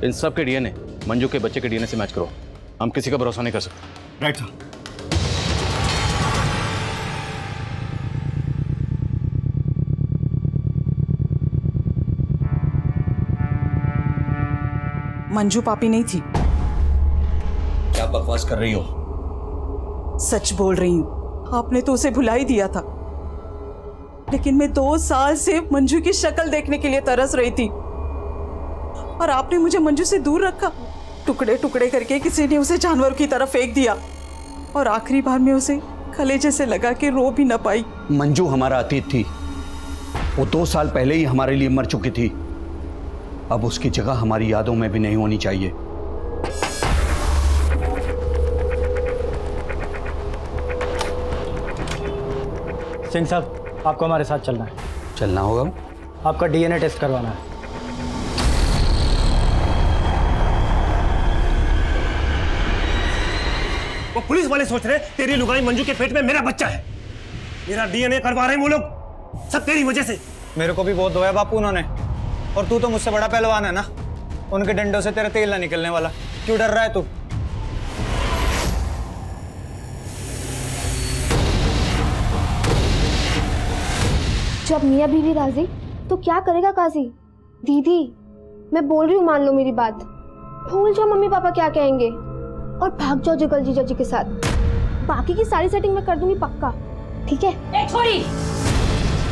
इन सब के डीएनए मंजू के बच्चे के डीएनए से मैच करो। हम किसी का भरोसा नहीं कर सकते। Right sir. मंजू पापी नहीं थी। क्या बकवास कर रही हो? सच बोल रही हूँ। आपने तो उसे भुला ही दिया था, लेकिन मैं 2 साल से मंजू की शक्ल देखने के लिए तरस रही थी, और आपने मुझे मंजू से दूर रखा। टुकड़े टुकड़े करके किसी ने उसे जानवर की तरफ फेंक दिया, और आखिरी बार में उसे कलेजे से लगा के रो भी न पाई। मंजू हमारा अतीत थी। वो 2 साल पहले ही हमारे लिए मर चुकी थी। अब उसकी जगह हमारी यादों में भी नहीं होनी चाहिए। सिंह साहब, आपको हमारे साथ चलना है। चलना होगा? आपका डीएनए टेस्ट करवाना है। वो पुलिस वाले सोच रहे तेरी लुगाई मंजू के पेट में मेरा बच्चा है। मेरा डीएनए करवा रहे हैं वो लोग, सब तेरी वजह से। मेरे को भी बहुत धोया बापू उन्होंने, और तू तो मुझसे बड़ा पहलवान है ना। उनके डंडों से तेरा तेल ना निकलने वाला। क्यों डर रहा है तू? जब मियाँ बीवी राजी तो क्या करेगा काजी? दीदी, मैं बोल रही हूँ, मान लो मेरी बात। भूल जाओ मम्मी पापा क्या कहेंगे और भाग जाओ जुगल जीजा जी के साथ। बाकी की सारी सेटिंग मैं कर दूंगी पक्का, ठीक है? एक छोरी,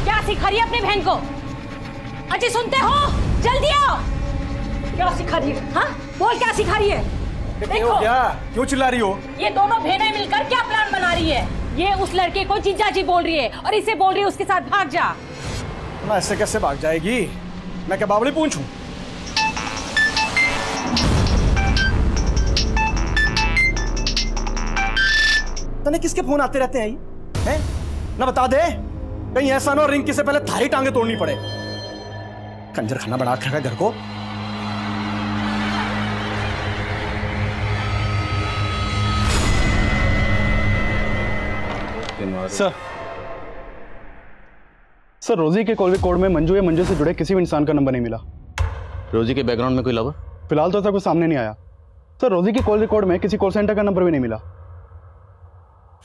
क्या सिखा रही है अपनी बहन को? अजी सुनते हो? जल्दी आओ। क्या सिखा रही है? हाँ, बोल क्या सिखा रही है? देखो क्या, क्यों चिल्ला रही हो? ये दोनों बहनें मिलकर क्या प्लान बना रही है? ये उस लड़के को जीजा जी बोल रही है और इसे बोल रही है उसके साथ भाग जा। मैं ऐसे कैसे भाग जाएगी? मैं क्या बावली पूंछूं? तने किसके फोन आते रहते हैं ये? हैं? ना बता दे, कहीं ऐसा ना हो रिंकी से पहले थारी टांगे तोड़नी पड़े। कंजर खाना बना रखा है घर को। सर रोजी के कॉल रिकॉर्ड में मंजू या मंजू से जुड़े किसी भी इंसान का नंबर नहीं मिला। रोजी के बैकग्राउंड में कोई लवर? फिलहाल तो ऐसा कुछ सामने नहीं आया। सर रोजी के कॉल रिकॉर्ड में किसी कॉल सेंटर का नंबर भी नहीं मिला।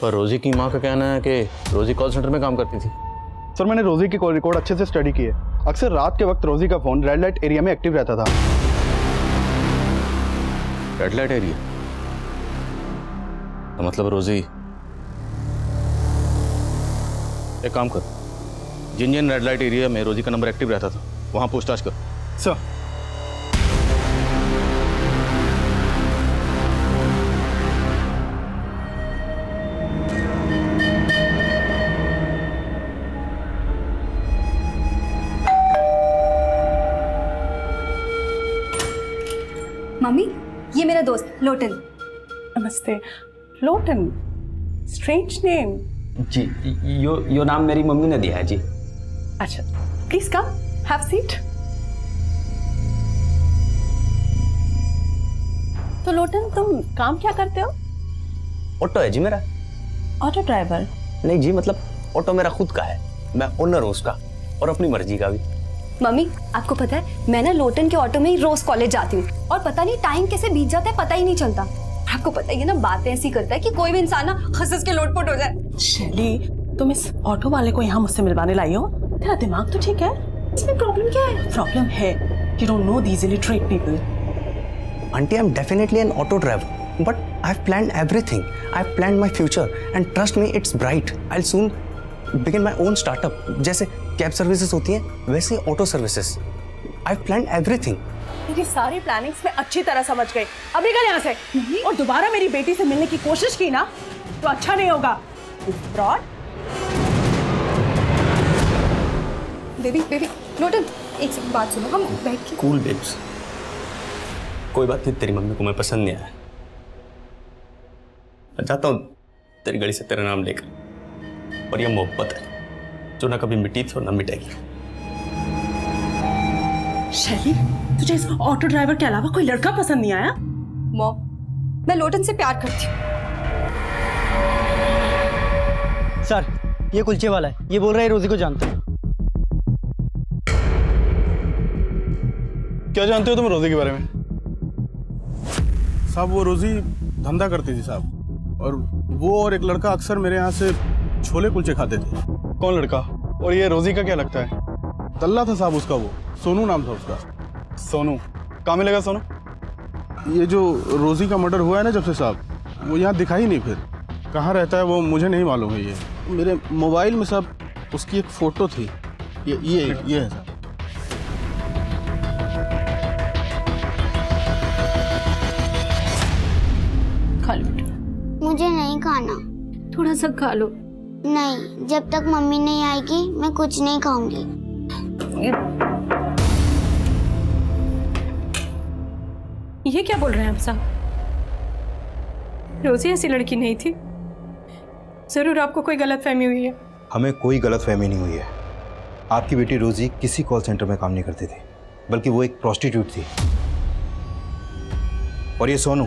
पर रोजी की माँ का कहना है कि रोजी कॉल सेंटर में काम करती थी। सर मैंने रोजी की कॉल रिकॉर्ड अच्छे से स्टडी की है। अक्सर रात के वक्त रोजी का फोन रेड लाइट एरिया में एक्टिव रहता था। Red light area? तो मतलब रोजी, एक काम कर, जिन जिन रेड लाइट एरिया में रोजी का नंबर एक्टिव रहता था वहां पूछताछ कर। सर मम्मी, ये मेरा दोस्त लोटन। नमस्ते। Lotan, strange name. जी, यो नाम मेरी मम्मी ने दिया है जी। अच्छा, प्लीज कम, हैव सीट। तो लोटन, तुम काम क्या करते हो? ऑटो है जी मेरा। Auto driver? नहीं जी, मतलब ऑटो मेरा खुद का है, मैं ओनर हूँ उसका, और अपनी मर्जी का भी। मम्मी, आपको पता है मैं ना लोटन के ऑटो में ही रोज कॉलेज जाती हूँ और पता नहीं टाइम कैसे बीत जाता है, पता ही नहीं चलता। आपको पता ही है ना, बातें ऐसी करता है कि कोई भी इंसान ना हंस के लोटपोट हो जाए। शैली, तुम इस ऑटो वाले को यहाँ मुझसे मिलवाने लाई हो? तेरा दिमाग तो ठीक है? इसमें प्रॉब्लम क्या है? प्रॉब्लम है you don't know these illiterate people. Auntie, I'm definitely an auto driver, but I've planned everything. I've planned my future, and trust me, it's bright. I'll soon begin my own startup. जैसे cab services होती हैं, वैसे auto services. I've planned everything. मेरी सारी plannings मैं अच्छी तरह समझ गई। अब निकल यहाँ से, और दोबारा मेरी बेटी से मिलने की कोशिश की ना तो अच्छा नहीं होगा। फ्रॉड। बेबी, लोटन, एक बात सुनो, हम बैठ के। कूल बेब्स, कोई बात नहीं, तेरी मम्मी को मैं पसंद नहीं आया। मैं चाहता हूँ तेरी गली से तेरा नाम लेकर, और ये मोहब्बत है जो ना कभी मिटी थी और ना मिटेगी। शैली, तुझे इस ऑटो ड्राइवर के अलावा कोई लड़का पसंद नहीं आया? मॉम, मैं लोटन से प्यार करती हूँ। सर, ये कुलचे वाला है, ये बोल रहा है रोजी को जानता है। क्या जानते हो तुम रोजी के बारे में? साहब, वो रोजी धंधा करती थी साहब, और वो और एक लड़का अक्सर मेरे यहाँ से छोले कुलचे खाते थे। कौन लड़का? और ये रोजी का क्या लगता है? तल्ला था साहब उसका, वो सोनू नाम था उसका। सोनू? कहाँ मिलेगा सोनू? ये जो रोजी का मर्डर हुआ है ना जब से साहब, वो यहाँ दिखा ही नहीं। फिर कहाँ रहता है वो मुझे नहीं मालूम है। ये मेरे मोबाइल में साहब उसकी एक फ़ोटो थी, ये है साहब। खा लो। मुझे नहीं खाना। थोड़ा सा खा लो। नहीं, जब तक मम्मी नहीं आएगी मैं कुछ नहीं खाऊंगी। ये क्या बोल रहे हैं आप साहब? रोजी ऐसी लड़की नहीं थी। जरूर आपको कोई गलतफहमी हुई है। हमें कोई गलतफहमी नहीं हुई है। आपकी बेटी रोजी किसी कॉल सेंटर में काम नहीं करती थी, बल्कि वो एक प्रोस्टिट्यूट थी। और ये सोनू,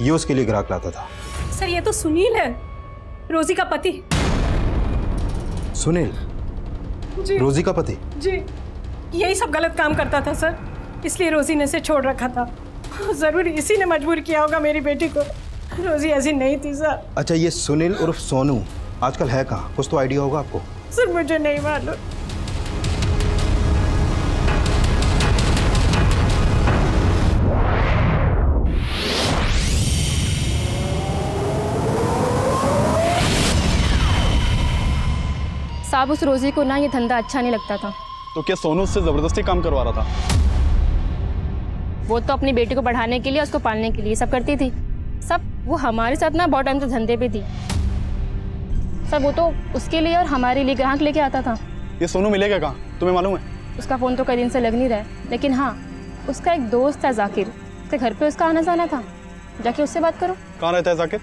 ये उसके लिए ग्राहक लाता था। सर, ये तो सुनील है, रोजी का पति। सुनील? जी। रोजी का पति? जी, यही सब गलत काम करता था सर, इसलिए रोजी ने इसे छोड़ रखा था। जरूर इसी ने मजबूर किया होगा मेरी बेटी को। रोजी ऐसी नहीं थी सर। अच्छा, ये सुनील उर्फ सोनू आजकल है कहाँ? कुछ तो आइडिया होगा आपको? सर, मुझे नहीं मालूम। साहब, उस रोजी को ना ये धंधा अच्छा नहीं लगता था। तो क्या सोनू उससे जबरदस्ती काम करवा रहा था? वो तो अपनी बेटी को बढ़ाने के लिए, उसको पालने के लिए सब करती थी। सब वो हमारे साथ ना बहुत टाइम से धंधे पे थी। सब वो तो उसके लिए और हमारे लिए ग्राहक लेके आता था। ये सोनू मिलेगा कहाँ, तुम्हें मालूम है? उसका फ़ोन तो कई दिन से लग नहीं रहा है, लेकिन हाँ, उसका एक दोस्त था जाकिर, उसके घर पे उसका आना जाना था। जाके उससे बात करो। कहाँ रहता है जाकिर?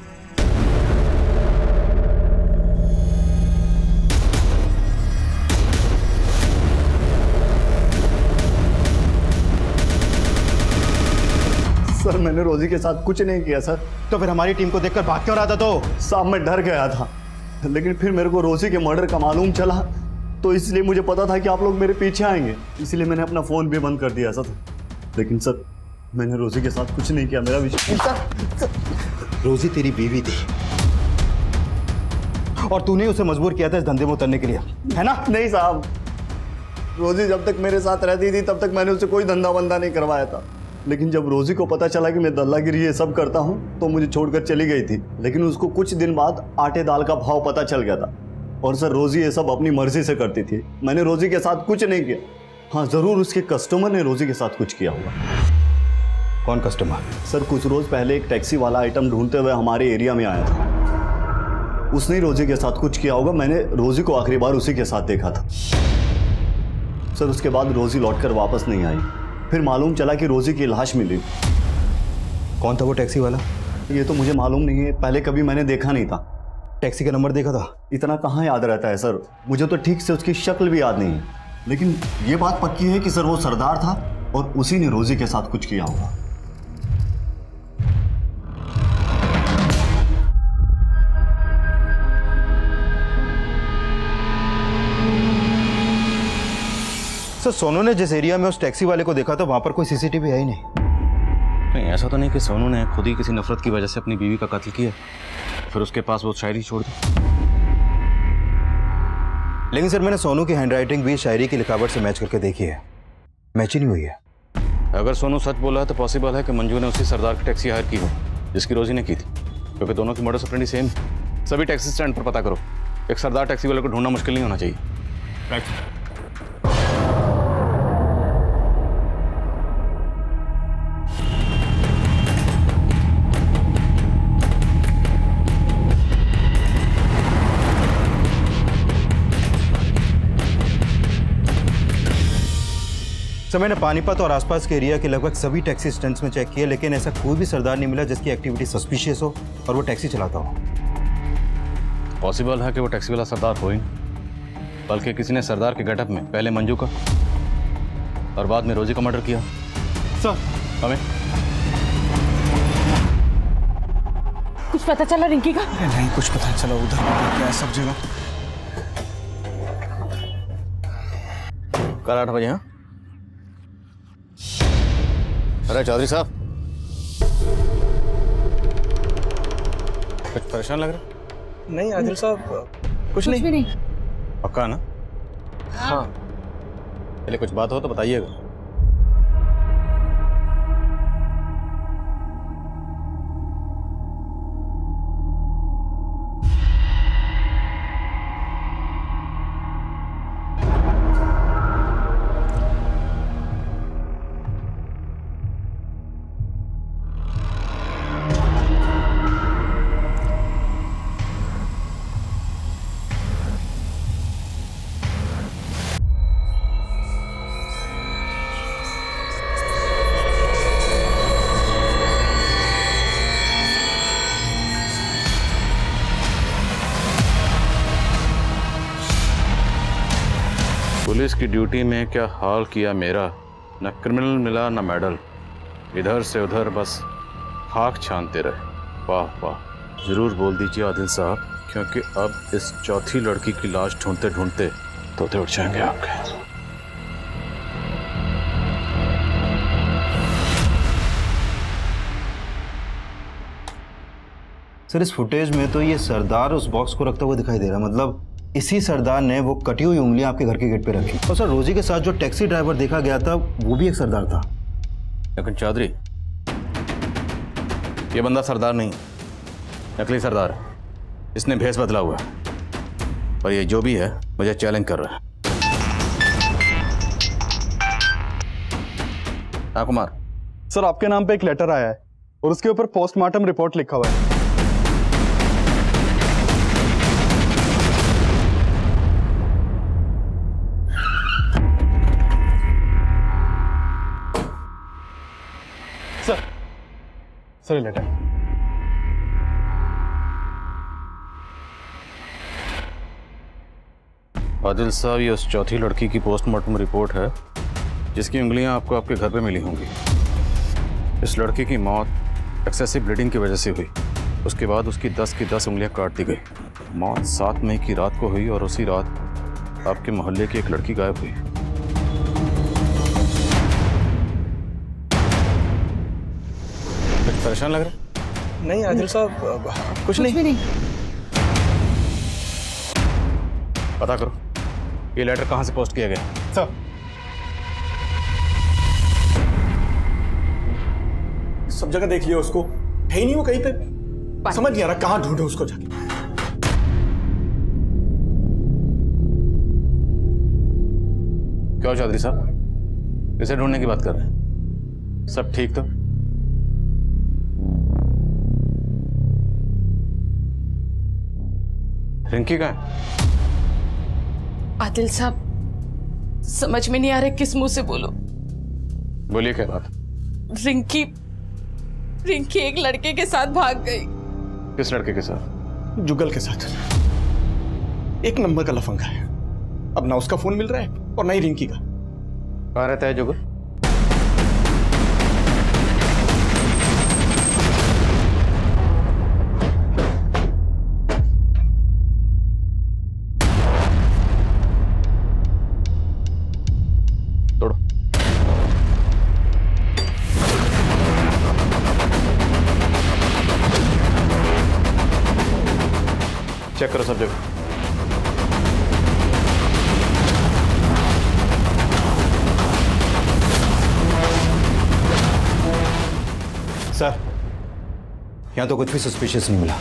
सर मैंने रोजी के साथ कुछ नहीं किया सर। तो फिर हमारी टीम को देखकर भाग क्यों रहा था? तो साहब मैं डर गया था, लेकिन फिर मेरे को रोजी के मर्डर का मालूम चला, तो इसलिए मुझे पता था कि आप लोग मेरे पीछे आएंगे, इसलिए मैंने अपना फोन भी बंद कर दिया सर। लेकिन सर मैंने रोजी के साथ कुछ नहीं किया, मेरा विश्वास। रोजी तेरी बीवी थी और तूने उसे मजबूर किया था इस धंधे में उतरने के लिए, है ना? नहीं साहब, रोजी जब तक मेरे साथ रहती थी तब तक मैंने उसे कोई धंधा बंदा नहीं करवाया था, लेकिन जब रोजी को पता चला कि मैं दल्लागिरी ये सब करता हूँ तो मुझे छोड़कर चली गई थी। लेकिन उसको कुछ दिन बाद आटे दाल का भाव पता चल गया था। और सर रोजी ये सब अपनी मर्जी से करती थी, मैंने रोजी के साथ कुछ नहीं किया। हाँ जरूर उसके कस्टमर ने रोजी के साथ कुछ किया होगा। कौन कस्टमर? सर कुछ रोज पहले एक टैक्सी वाला आइटम ढूंढते हुए हमारे एरिया में आया था, उसने रोजी के साथ कुछ किया होगा। मैंने रोजी को आखिरी बार उसी के साथ देखा था सर। उसके बाद रोजी लौटकर वापस नहीं आई, फिर मालूम चला कि रोजी की लाश मिली। कौन था वो टैक्सी वाला? ये तो मुझे मालूम नहीं है, पहले कभी मैंने देखा नहीं था। टैक्सी का नंबर देखा था? इतना कहाँ याद रहता है सर, मुझे तो ठीक से उसकी शक्ल भी याद नहीं है, लेकिन ये बात पक्की है कि सर वो सरदार था और उसी ने रोजी के साथ कुछ किया होगा। सर सोनू ने जिस एरिया में उस टैक्सी वाले को देखा था वहां पर कोई सीसीटीवी है ही नहीं। ऐसा तो नहीं कि सोनू ने खुद ही किसी नफरत की वजह से अपनी बीवी का कत्ल किया फिर उसके पास वो शायरी छोड़ दी। लेकिन सर मैंने सोनू की हैंडराइटिंग भी शायरी की लिखावट से मैच करके देखी है, मैच ही नहीं हुई है। अगर सोनू सच बोला है तो पॉसिबल है कि मंजू ने उसी सरदार की टैक्सी हायर की हो जिसकी रोजी ने की थी, क्योंकि दोनों की मॉडस ऑपरेंडी सेम। सभी टैक्सी स्टैंड पर पता करो, एक सरदार टैक्सी वाले को ढूंढना मुश्किल नहीं होना चाहिए। सर मैंने पानीपत और आसपास के एरिया के लगभग सभी टैक्सी स्टैंड्स में चेक किया, लेकिन ऐसा कोई भी सरदार नहीं मिला जिसकी एक्टिविटी सस्पिशियस हो और वो टैक्सी चलाता हो। पॉसिबल है कि वो टैक्सी वाला सरदार हो ही नहीं, बल्कि किसी ने सरदार के गेटअप में पहले मंजू का और बाद में रोजी का मर्डर किया। सर हमें कुछ पता चला रिंकी का? नहीं कुछ पता चला, उधर क्या है सब जगह। कल 8 बजे। हाँ अरे चौधरी साहब कुछ परेशान लग रहा? नहीं आदिल साहब कुछ नहीं। पक्का ना? हाँ। पहले कुछ बात हो तो बताइएगा। पुलिस की ड्यूटी में क्या हाल किया मेरा, न क्रिमिनल मिला न मेडल, इधर से उधर बस खाक छानते रहे। वाह वाह, जरूर बोल दीजिए आदिल साहब, क्योंकि अब इस चौथी लड़की की लाश ढूंढते ढूंढते तोते उठ जाएंगे आपके। सर इस फुटेज में तो ये सरदार उस बॉक्स को रखता हुआ दिखाई दे रहा है, मतलब इसी सरदार ने वो कटी हुई उंगलियां आपके घर के गेट पे रखी। और सर रोजी के साथ जो टैक्सी ड्राइवर देखा गया था वो भी एक सरदार था। लेकिन चौधरी ये बंदा सरदार नहीं, नकली सरदार है, इसने भेष बदला हुआ है और ये जो भी है मुझे चैलेंज कर रहा है। हाँ कुमार। सर आपके नाम पे एक लेटर आया है और उसके ऊपर पोस्टमार्टम रिपोर्ट लिखा हुआ है। Sir letter. आदिल साहब ये उस चौथी लड़की की पोस्टमार्टम रिपोर्ट है जिसकी उंगलियां आपको आपके घर पे मिली होंगी। इस लड़की की मौत एक्सेसिव ब्लीडिंग की वजह से हुई। उसके बाद उसकी 10 की 10 उंगलियां काट दी गई। मौत 7 मई की रात को हुई और उसी रात आपके मोहल्ले की एक लड़की गायब हुई। परेशान लग रहा है? नहीं आदिल साहब, कुछ नहीं। पता करो ये लेटर कहां से पोस्ट किया गया। सर, सब जगह देख लिया उसको, है ही नहीं वो कहीं पे। समझ नहीं आ रहा कहां ढूंढे उसको जाके। क्या हो चौधरी साहब, इसे ढूंढने की बात कर रहे हैं? सब ठीक तो? रिंकी कहाँ है? आदिल साहब, समझ में नहीं आ रहा किस मुंह से बोलो। बोलिए क्या बात? रिंकी एक लड़के के साथ भाग गई। किस लड़के के साथ? जुगल के साथ। एक नंबर का लफंगा है। अब ना उसका फोन मिल रहा है और ना ही रिंकी का। कहाँ रहता है जुगल? चेक करो सब जगह। सर, यहां तो कुछ भी सस्पिशियस नहीं मिला।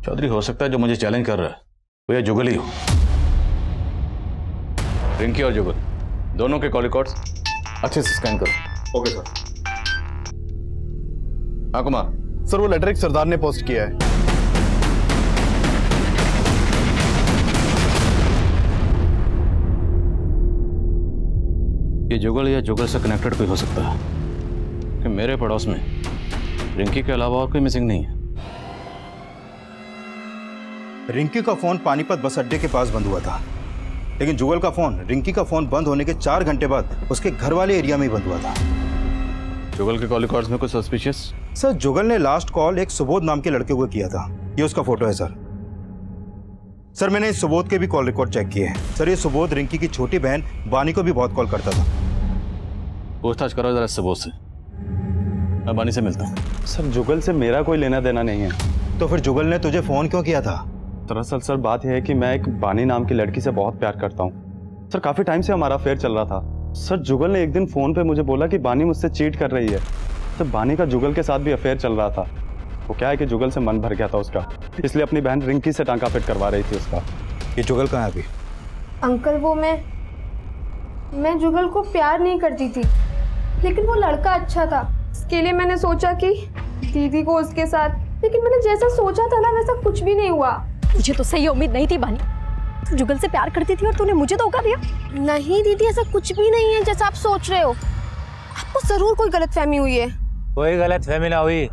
चौधरी, हो सकता है जो मुझे चैलेंज कर रहा है वो ये जुगल ही हो। रिंकी और जुगल दोनों के कॉल रिकॉर्ड्स अच्छे से स्कैन करो। Okay sir. हाँ कुमार। सर, वो लेटर एक सरदार ने पोस्ट किया है। ये जुगल या जुगल से कनेक्टेड कोई हो सकता है कि मेरे पड़ोस में रिंकी के अलावा और कोई मिसिंग नहीं है। रिंकी का फोन पानीपत बस अड्डे के पास बंद हुआ था, लेकिन जुगल का फोन रिंकी का फोन बंद होने के 4 घंटे बाद उसके घर वाले एरिया में ही बंद हुआ था। जुगल के कॉल रिकॉर्ड्स में कुछ सस्पिशियस? सर, जुगल ने लास्ट कॉल एक सुबोध नाम के लड़के को किया था। ये उसका फोटो है सर। सर, मैंने इस सुबोध के भी कॉल रिकॉर्ड चेक किए हैं। सर, ये सुबोध रिंकी की छोटी बहन बानी को भी बहुत कॉल करता था। पूछताछ करो जरा सुबोध से। मैं बानी से मिलता हूँ। सर, जुगल से मेरा कोई लेना देना नहीं है। तो फिर जुगल ने तुझे फोन क्यों किया था? दरअसल सर, बात यह है कि मैं एक बानी नाम की लड़की से बहुत प्यार करता हूँ। सर, काफी टाइम से हमारा अफेयर चल रहा था। सर, जुगल ने एक दिन फोन पे मुझे बोला कि बानी मुझसे चीट कर रही है। सर, बानी का जुगल के साथ भी अफेयर चल रहा था। वो क्या है कि जुगल से मन भर गया था उसका, इसलिए अपनी बहन रिंकी से टांका फिट करवा रही थी उसका। ये जुगल कहाँ है अभी? अंकल, वो मैं जुगल को प्यार नहीं करती थी, लेकिन वो लड़का अच्छा था। इसके लिए मैंने सोचा कि दीदी को उसके साथ, लेकिन मैंने जैसा सोचा था ना वैसा कुछ भी नहीं हुआ। मुझे तो सही उम्मीद नहीं थी बानी। तू जुगल से प्यार करती थी और तूने मुझे धोखा दिया। नहीं दीदी, ऐसा कुछ भी नहीं है जैसा आप सोच रहे हो। आपको जरूर कोई गलतफहमी हुई है। कोई गलतफहमी ना हुई।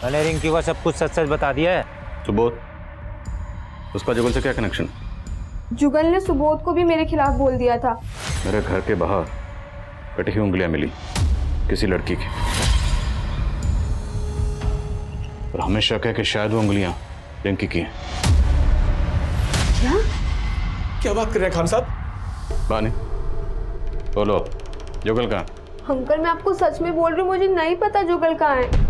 मैंने रिंकी को सब कुछ सच सच बता दिया है। सुबोध, उसका जुगल से क्या कनेक्शन? जुगल ने सुबोध को भी मेरे खिलाफ बोल दिया था। मेरे घर के बाहर कटी हुई उंगलियां मिली किसी लड़की की, और हमें शक है कि शायद वो उंगलियां रिंकी की हैं। क्या बात कर रहे हैं खान साहब? बानी, बोलो, जुगल कहाँ? अंकल, मैं आपको सच में बोल रही हूँ, मुझे नहीं पता जुगल कहाँ है।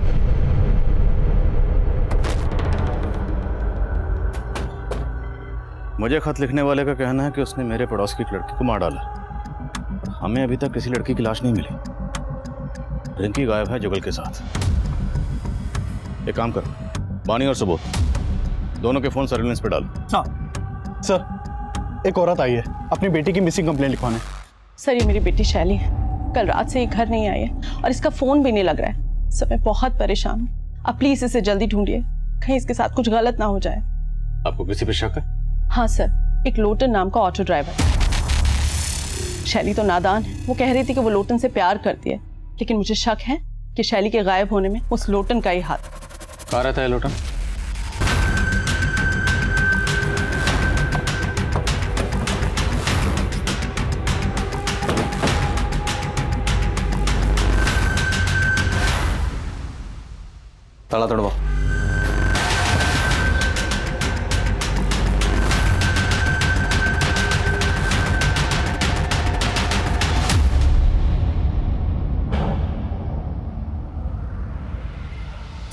मुझे खत लिखने वाले का कहना है कि उसने मेरे पड़ोस की एक लड़की को मार डाला। हमें अभी तक किसी लड़की की लाश नहीं मिली। रिंकी गायब है जुगल के साथ। एक काम करो, बानी और सुबोध दोनों के फोन सर्विलेंस पे डालो। हाँ सर, एक औरत आई है अपनी बेटी की मिसिंग कंप्लेंट लिखवाने। सर, ये मेरी बेटी शैली है। कल रात से ये घर नहीं आई है और इसका फोन भी नहीं लग रहा है। सर, मैं बहुत परेशान हूँ। आप प्लीज इसे जल्दी ढूंढिए, कहीं इसके साथ कुछ गलत ना हो जाए। आपको किसी पे शक है? हाँ सर, एक लोटन नाम का ऑटो ड्राइवर। शैली तो नादान है, वो कह रही थी कि वो लोटन से प्यार करती है, लेकिन मुझे शक है कि शैली के गायब होने में उस लोटन का ही हाथ। कहाँ रहता है लोटन? ताला तोड़वाओ।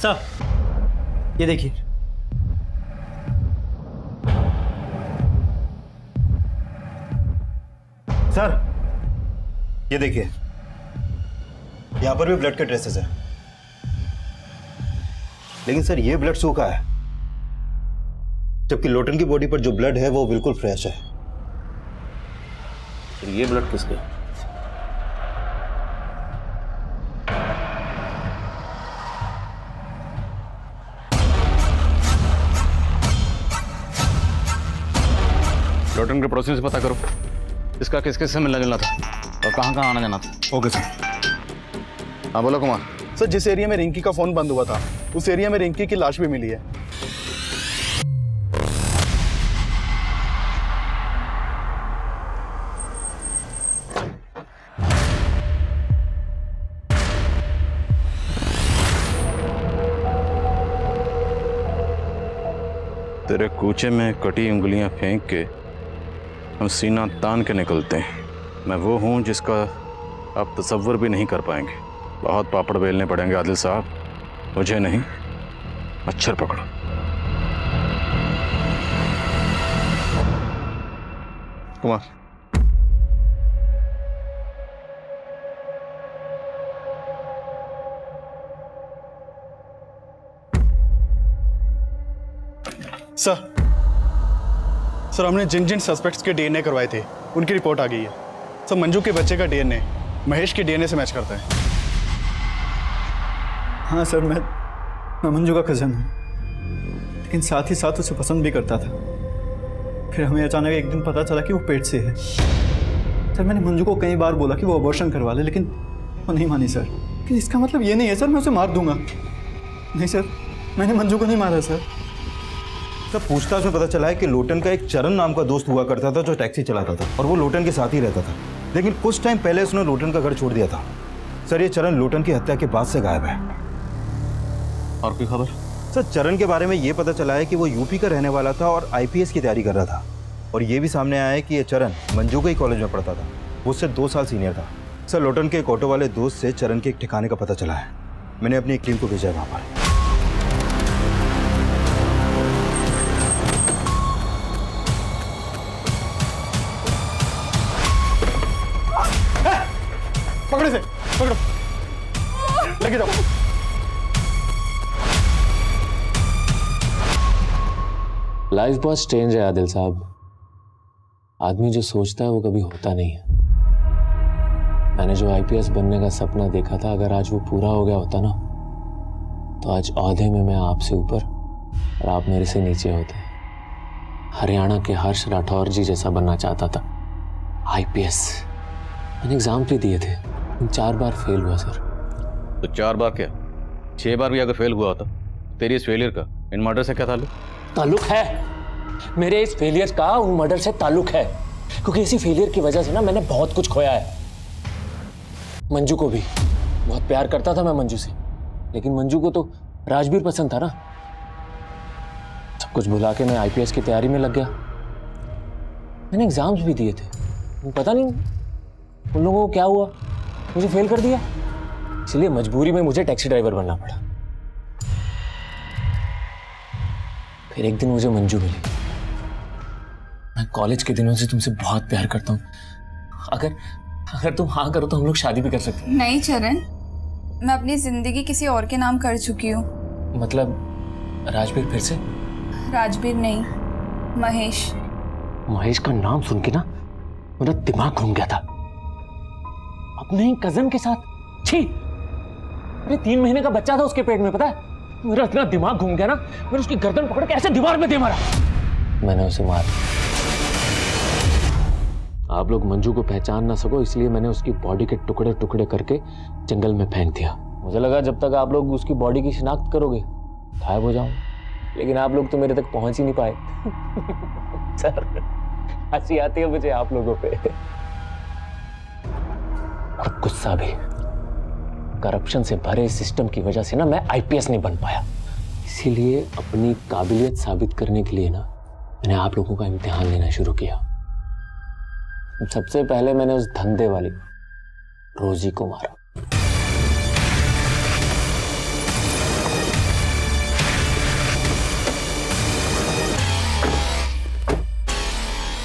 सर ये देखिए। सर ये देखिए, यहां पर भी ब्लड के ट्रेसेस हैं, लेकिन सर ये ब्लड सूखा है, जबकि लोटन की बॉडी पर जो ब्लड है वो बिल्कुल फ्रेश है। तो ये ब्लड किसका? लोटन के पड़ोसी से पता करो इसका किस किस से मिलना जुलना था और कहाँ कहाँ आना जाना था। Okay sir. हाँ बोलो कुमार। सर जिस एरिया में रिंकी का फोन बंद हुआ था उस एरिया में रिंकी की लाश भी मिली है। तेरे कूचे में कटी उंगलियां फेंक के हम सीना तान के निकलते हैं। मैं वो हूं जिसका आप तसव्वुर भी नहीं कर पाएंगे। बहुत पापड़ बेलने पड़ेंगे आदिल साहब, मुझे नहीं, मच्छर पकड़ो। कुमार सर हमने जिन जिन सस्पेक्ट्स के डीएनए करवाए थे उनकी रिपोर्ट आ गई है। सर मंजू के बच्चे का डीएनए महेश के डीएनए से मैच करता है। हाँ सर, मैं मंजू का कज़न हूँ, लेकिन साथ ही साथ उसे पसंद भी करता था। फिर हमें अचानक एक दिन पता चला कि वो पेट से है। सर मैंने मंजू को कई बार बोला कि वो अबॉर्शन करवा ले, लेकिन वो नहीं मानी सर। लेकिन इसका मतलब ये नहीं है सर मैं उसे मार दूंगा। नहीं सर, मैंने मंजू को नहीं मारा सर। सर पूछताछ में पता चला है कि लोटन का एक चरण नाम का दोस्त हुआ करता था जो टैक्सी चलाता था और वो लोटन के साथ ही रहता था, लेकिन कुछ टाइम पहले उसने लोटन का घर छोड़ दिया था। सर ये चरण लोटन की हत्या के बाद से गायब है। और कोई खबर? सर चरण के बारे में ये पता चला है कि वो यूपी का रहने वाला था और आईपीएस की तैयारी कर रहा था। और ये भी सामने आया है कि ये चरण मंजू के ही कॉलेज में पढ़ता था, वो उससे 2 साल सीनियर था। सर लोटन के एक ऑटो वाले दोस्त से चरण के एक ठिकाने का पता चला है। मैंने अपनी एक टीम को भेजा है वहाँ पर। पकड़े से पकड़ो, लेके जाओ। लाइफ बहुत स्ट्रेंज है आदिल साहब। आदमी जो सोचता है वो कभी होता नहीं है। मैंने जो आईपीएस बनने का सपना देखा था, अगर आज वो पूरा हो गया होता ना, तो आज औहदे में मैं आपसे ऊपर और आप मेरे से नीचे होते। हरियाणा के हर्ष राठौर जी जैसा बनना चाहता था। आईपीएस मैंने एग्जाम भी दिए थे, 4 बार फेल हुआ सर। तो 4 बार क्या 6 बार भी अगर फेल हुआ होता, तेरी इस फेलियर का इन मर्डर से क्या ताल्लुक है? मेरे इस फेलियर का उन मर्डर से ताल्लुक है, क्योंकि इसी फेलियर की वजह से ना मैंने बहुत कुछ खोया है। मंजू को भी बहुत प्यार करता था मैं मंजू से, लेकिन मंजू को तो राजवीर पसंद था ना। सब कुछ भुला के मैं आईपीएस की तैयारी में लग गया। मैंने एग्जाम्स भी दिए थे, पता नहीं उन लोगों को क्या हुआ, मुझे फेल कर दिया। इसलिए मजबूरी में मुझे टैक्सी ड्राइवर बनना पड़ा। फिर एक दिन मुझे मंजू मिली। मैं कॉलेज के दिनों से तुमसे बहुत प्यार करता हूँ। अगर तुम हाँ करो तो हम लोग शादी भी कर सकते हैं। नहीं चरण, मैं अपनी जिंदगी किसी और के नाम कर चुकी हूँ। मतलब राजवीर फिर से? राजवीर नहीं, महेश। महेश का नाम सुन के ना मेरा दिमाग घूम गया था। अपने ही कजन के साथ, छी! अरे 3 महीने का बच्चा था उसके पेट में, पता है? मेरा इतना दिमाग घूम गया ना, मैंने उसकी गर्दन पकड़ के ऐसे दीवार में दे मारा। मैंने उसे मारा। आप लोग मंजू को पहचान ना सको, इसलिए मैंने उसकी बॉडी के टुकड़े टुकड़े करके जंगल में फेंक दिया। मुझे लगा जब तक आप लोग उसकी बॉडी की शिनाख्त करोगे गायब हो जाऊं, लेकिन आप लोग तो मेरे तक पहुंच ही नहीं पाए। सर हंसी आती है मुझे आप लोगों पे, और गुस्सा भी। करप्शन से भरे सिस्टम की वजह से ना मैं आईपीएस नहीं बन पाया। इसीलिए अपनी काबिलियत साबित करने के लिए ना मैंने आप लोगों का इम्तिहान लेना शुरू किया। सबसे पहले मैंने उस धंधे वाली रोजी को मारा।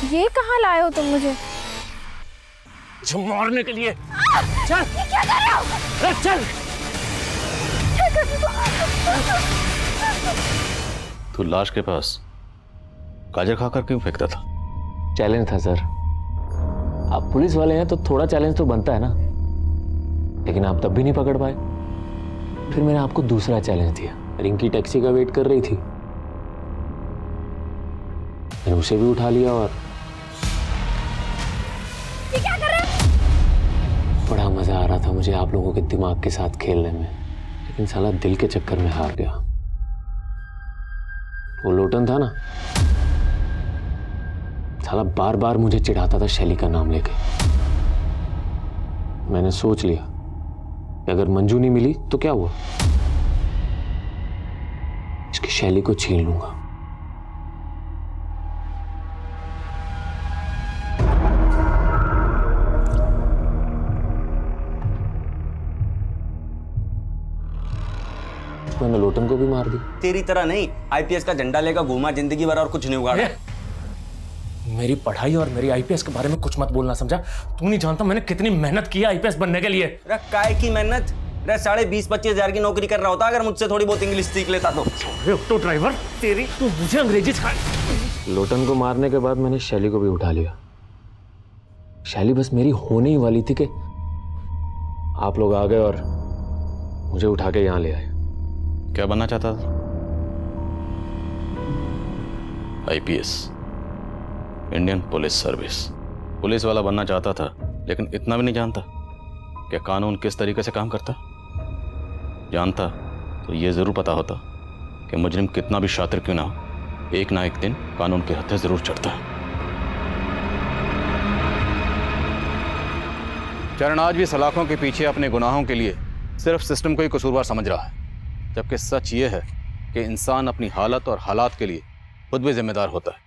ये कहाँ लाए हो तुम मुझे? जो मारने के लिए। चल। ये क्या कर रहे हो? चल। क्या कर रहे हो? तू लाश के पास गाजर खाकर क्यों फेंकता था? चैलेंज था सर। आप पुलिस वाले हैं तो थोड़ा चैलेंज तो बनता है ना, लेकिन आप तब भी नहीं पकड़ पाए। फिर मैंने आपको दूसरा चैलेंज दिया। रिंकी टैक्सी का वेट कर रही थी, मैंने उसे भी उठा लिया और ये क्या कर रहे हो? बड़ा मजा आ रहा था मुझे आप लोगों के दिमाग के साथ खेलने में, लेकिन साला दिल के चक्कर में हार गया। वो लोटन था ना, साला बार बार मुझे चिढ़ाता था शैली का नाम लेके। मैंने सोच लिया कि अगर मंजू नहीं मिली तो क्या हुआ, इसकी शैली को छीन लूंगा। मैंने लोटन को भी मार दी। तेरी तरह नहीं, आईपीएस का झंडा लेकर घूमा जिंदगी भर और कुछ नहीं उगाड़ा। मेरी पढ़ाई और मेरी आईपीएस के बारे में कुछ मत बोलना, समझा? तू नहीं जानता मैंने कितनी मेहनत की आईपीएस बनने के लिए। काय की मेहनत? 20,000-25,000 हजार की नौकरी कर रहा होता अगर मुझसे थोड़ी बहुत इंग्लिश सीख लेता तो। ऑटो ड्राइवर तेरी, तू मुझे अंग्रेजी सिखा। लोटन को मारने के बाद मैंने शैली को भी उठा लिया। शैली बस मेरी होने ही वाली थी कि आप लोग आ गए और मुझे उठा के यहां ले आए। क्या बनना चाहता था? IPS, Indian police service. Police वाला बनना चाहता था, लेकिन इतना भी नहीं जानता कि कानून किस तरीके से काम करता। जानता तो ये जरूर पता होता कि मुजरिम कितना भी शातिर क्यों ना हो, एक ना एक दिन कानून के हत्थे जरूर चढ़ता है। चरण आज भी सलाखों के पीछे अपने गुनाहों के लिए सिर्फ सिस्टम को ही कसूरवार समझ रहा है, जबकि सच ये है कि इंसान अपनी हालत और हालात के लिए खुद भी जिम्मेदार होता है।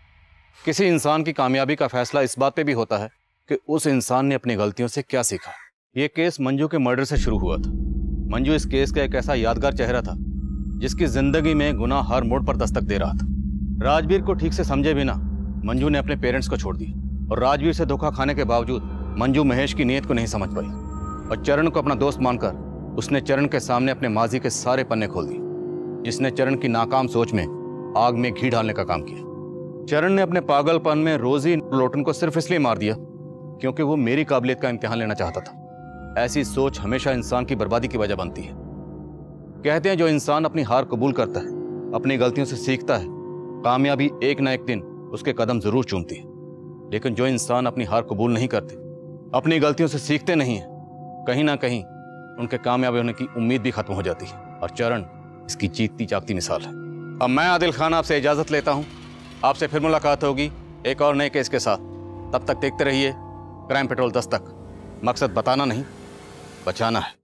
किसी इंसान की कामयाबी का फैसला इस बात पे भी होता है कि उस इंसान ने अपनी गलतियों से क्या सीखा। ये केस मंजू के मर्डर से शुरू हुआ था। मंजू इस केस का एक ऐसा यादगार चेहरा था जिसकी जिंदगी में गुनाह हर मोड़ पर दस्तक दे रहा था। राजवीर को ठीक से समझे बिना मंजू ने अपने पेरेंट्स को छोड़ दिया, और राजवीर से धोखा खाने के बावजूद मंजू महेश की नीयत को नहीं समझ पाई, और चरण को अपना दोस्त मानकर उसने चरण के सामने अपने माजी के सारे पन्ने खोल दिए, जिसने चरण की नाकाम सोच में आग में घी डालने का काम किया। चरण ने अपने पागलपन में रोजी लोटन को सिर्फ इसलिए मार दिया क्योंकि वो मेरी काबिलियत का इम्तिहान लेना चाहता था। ऐसी सोच हमेशा इंसान की बर्बादी की वजह बनती है। कहते हैं जो इंसान अपनी हार कबूल करता है, अपनी गलतियों से सीखता है, कामयाबी एक ना एक दिन उसके कदम जरूर चूमती है। लेकिन जो इंसान अपनी हार कबूल नहीं करते, अपनी गलतियों से सीखते नहीं है, कहीं ना कहीं उनके कामयाब होने की उम्मीद भी खत्म हो जाती है। और चरण इसकी जीतती जागती मिसाल है। अब मैं आदिल खान आपसे इजाजत लेता हूं। आपसे फिर मुलाकात होगी एक और नए केस के साथ। तब तक देखते रहिए क्राइम पेट्रोल 10 तक। मकसद बताना नहीं, बचाना है।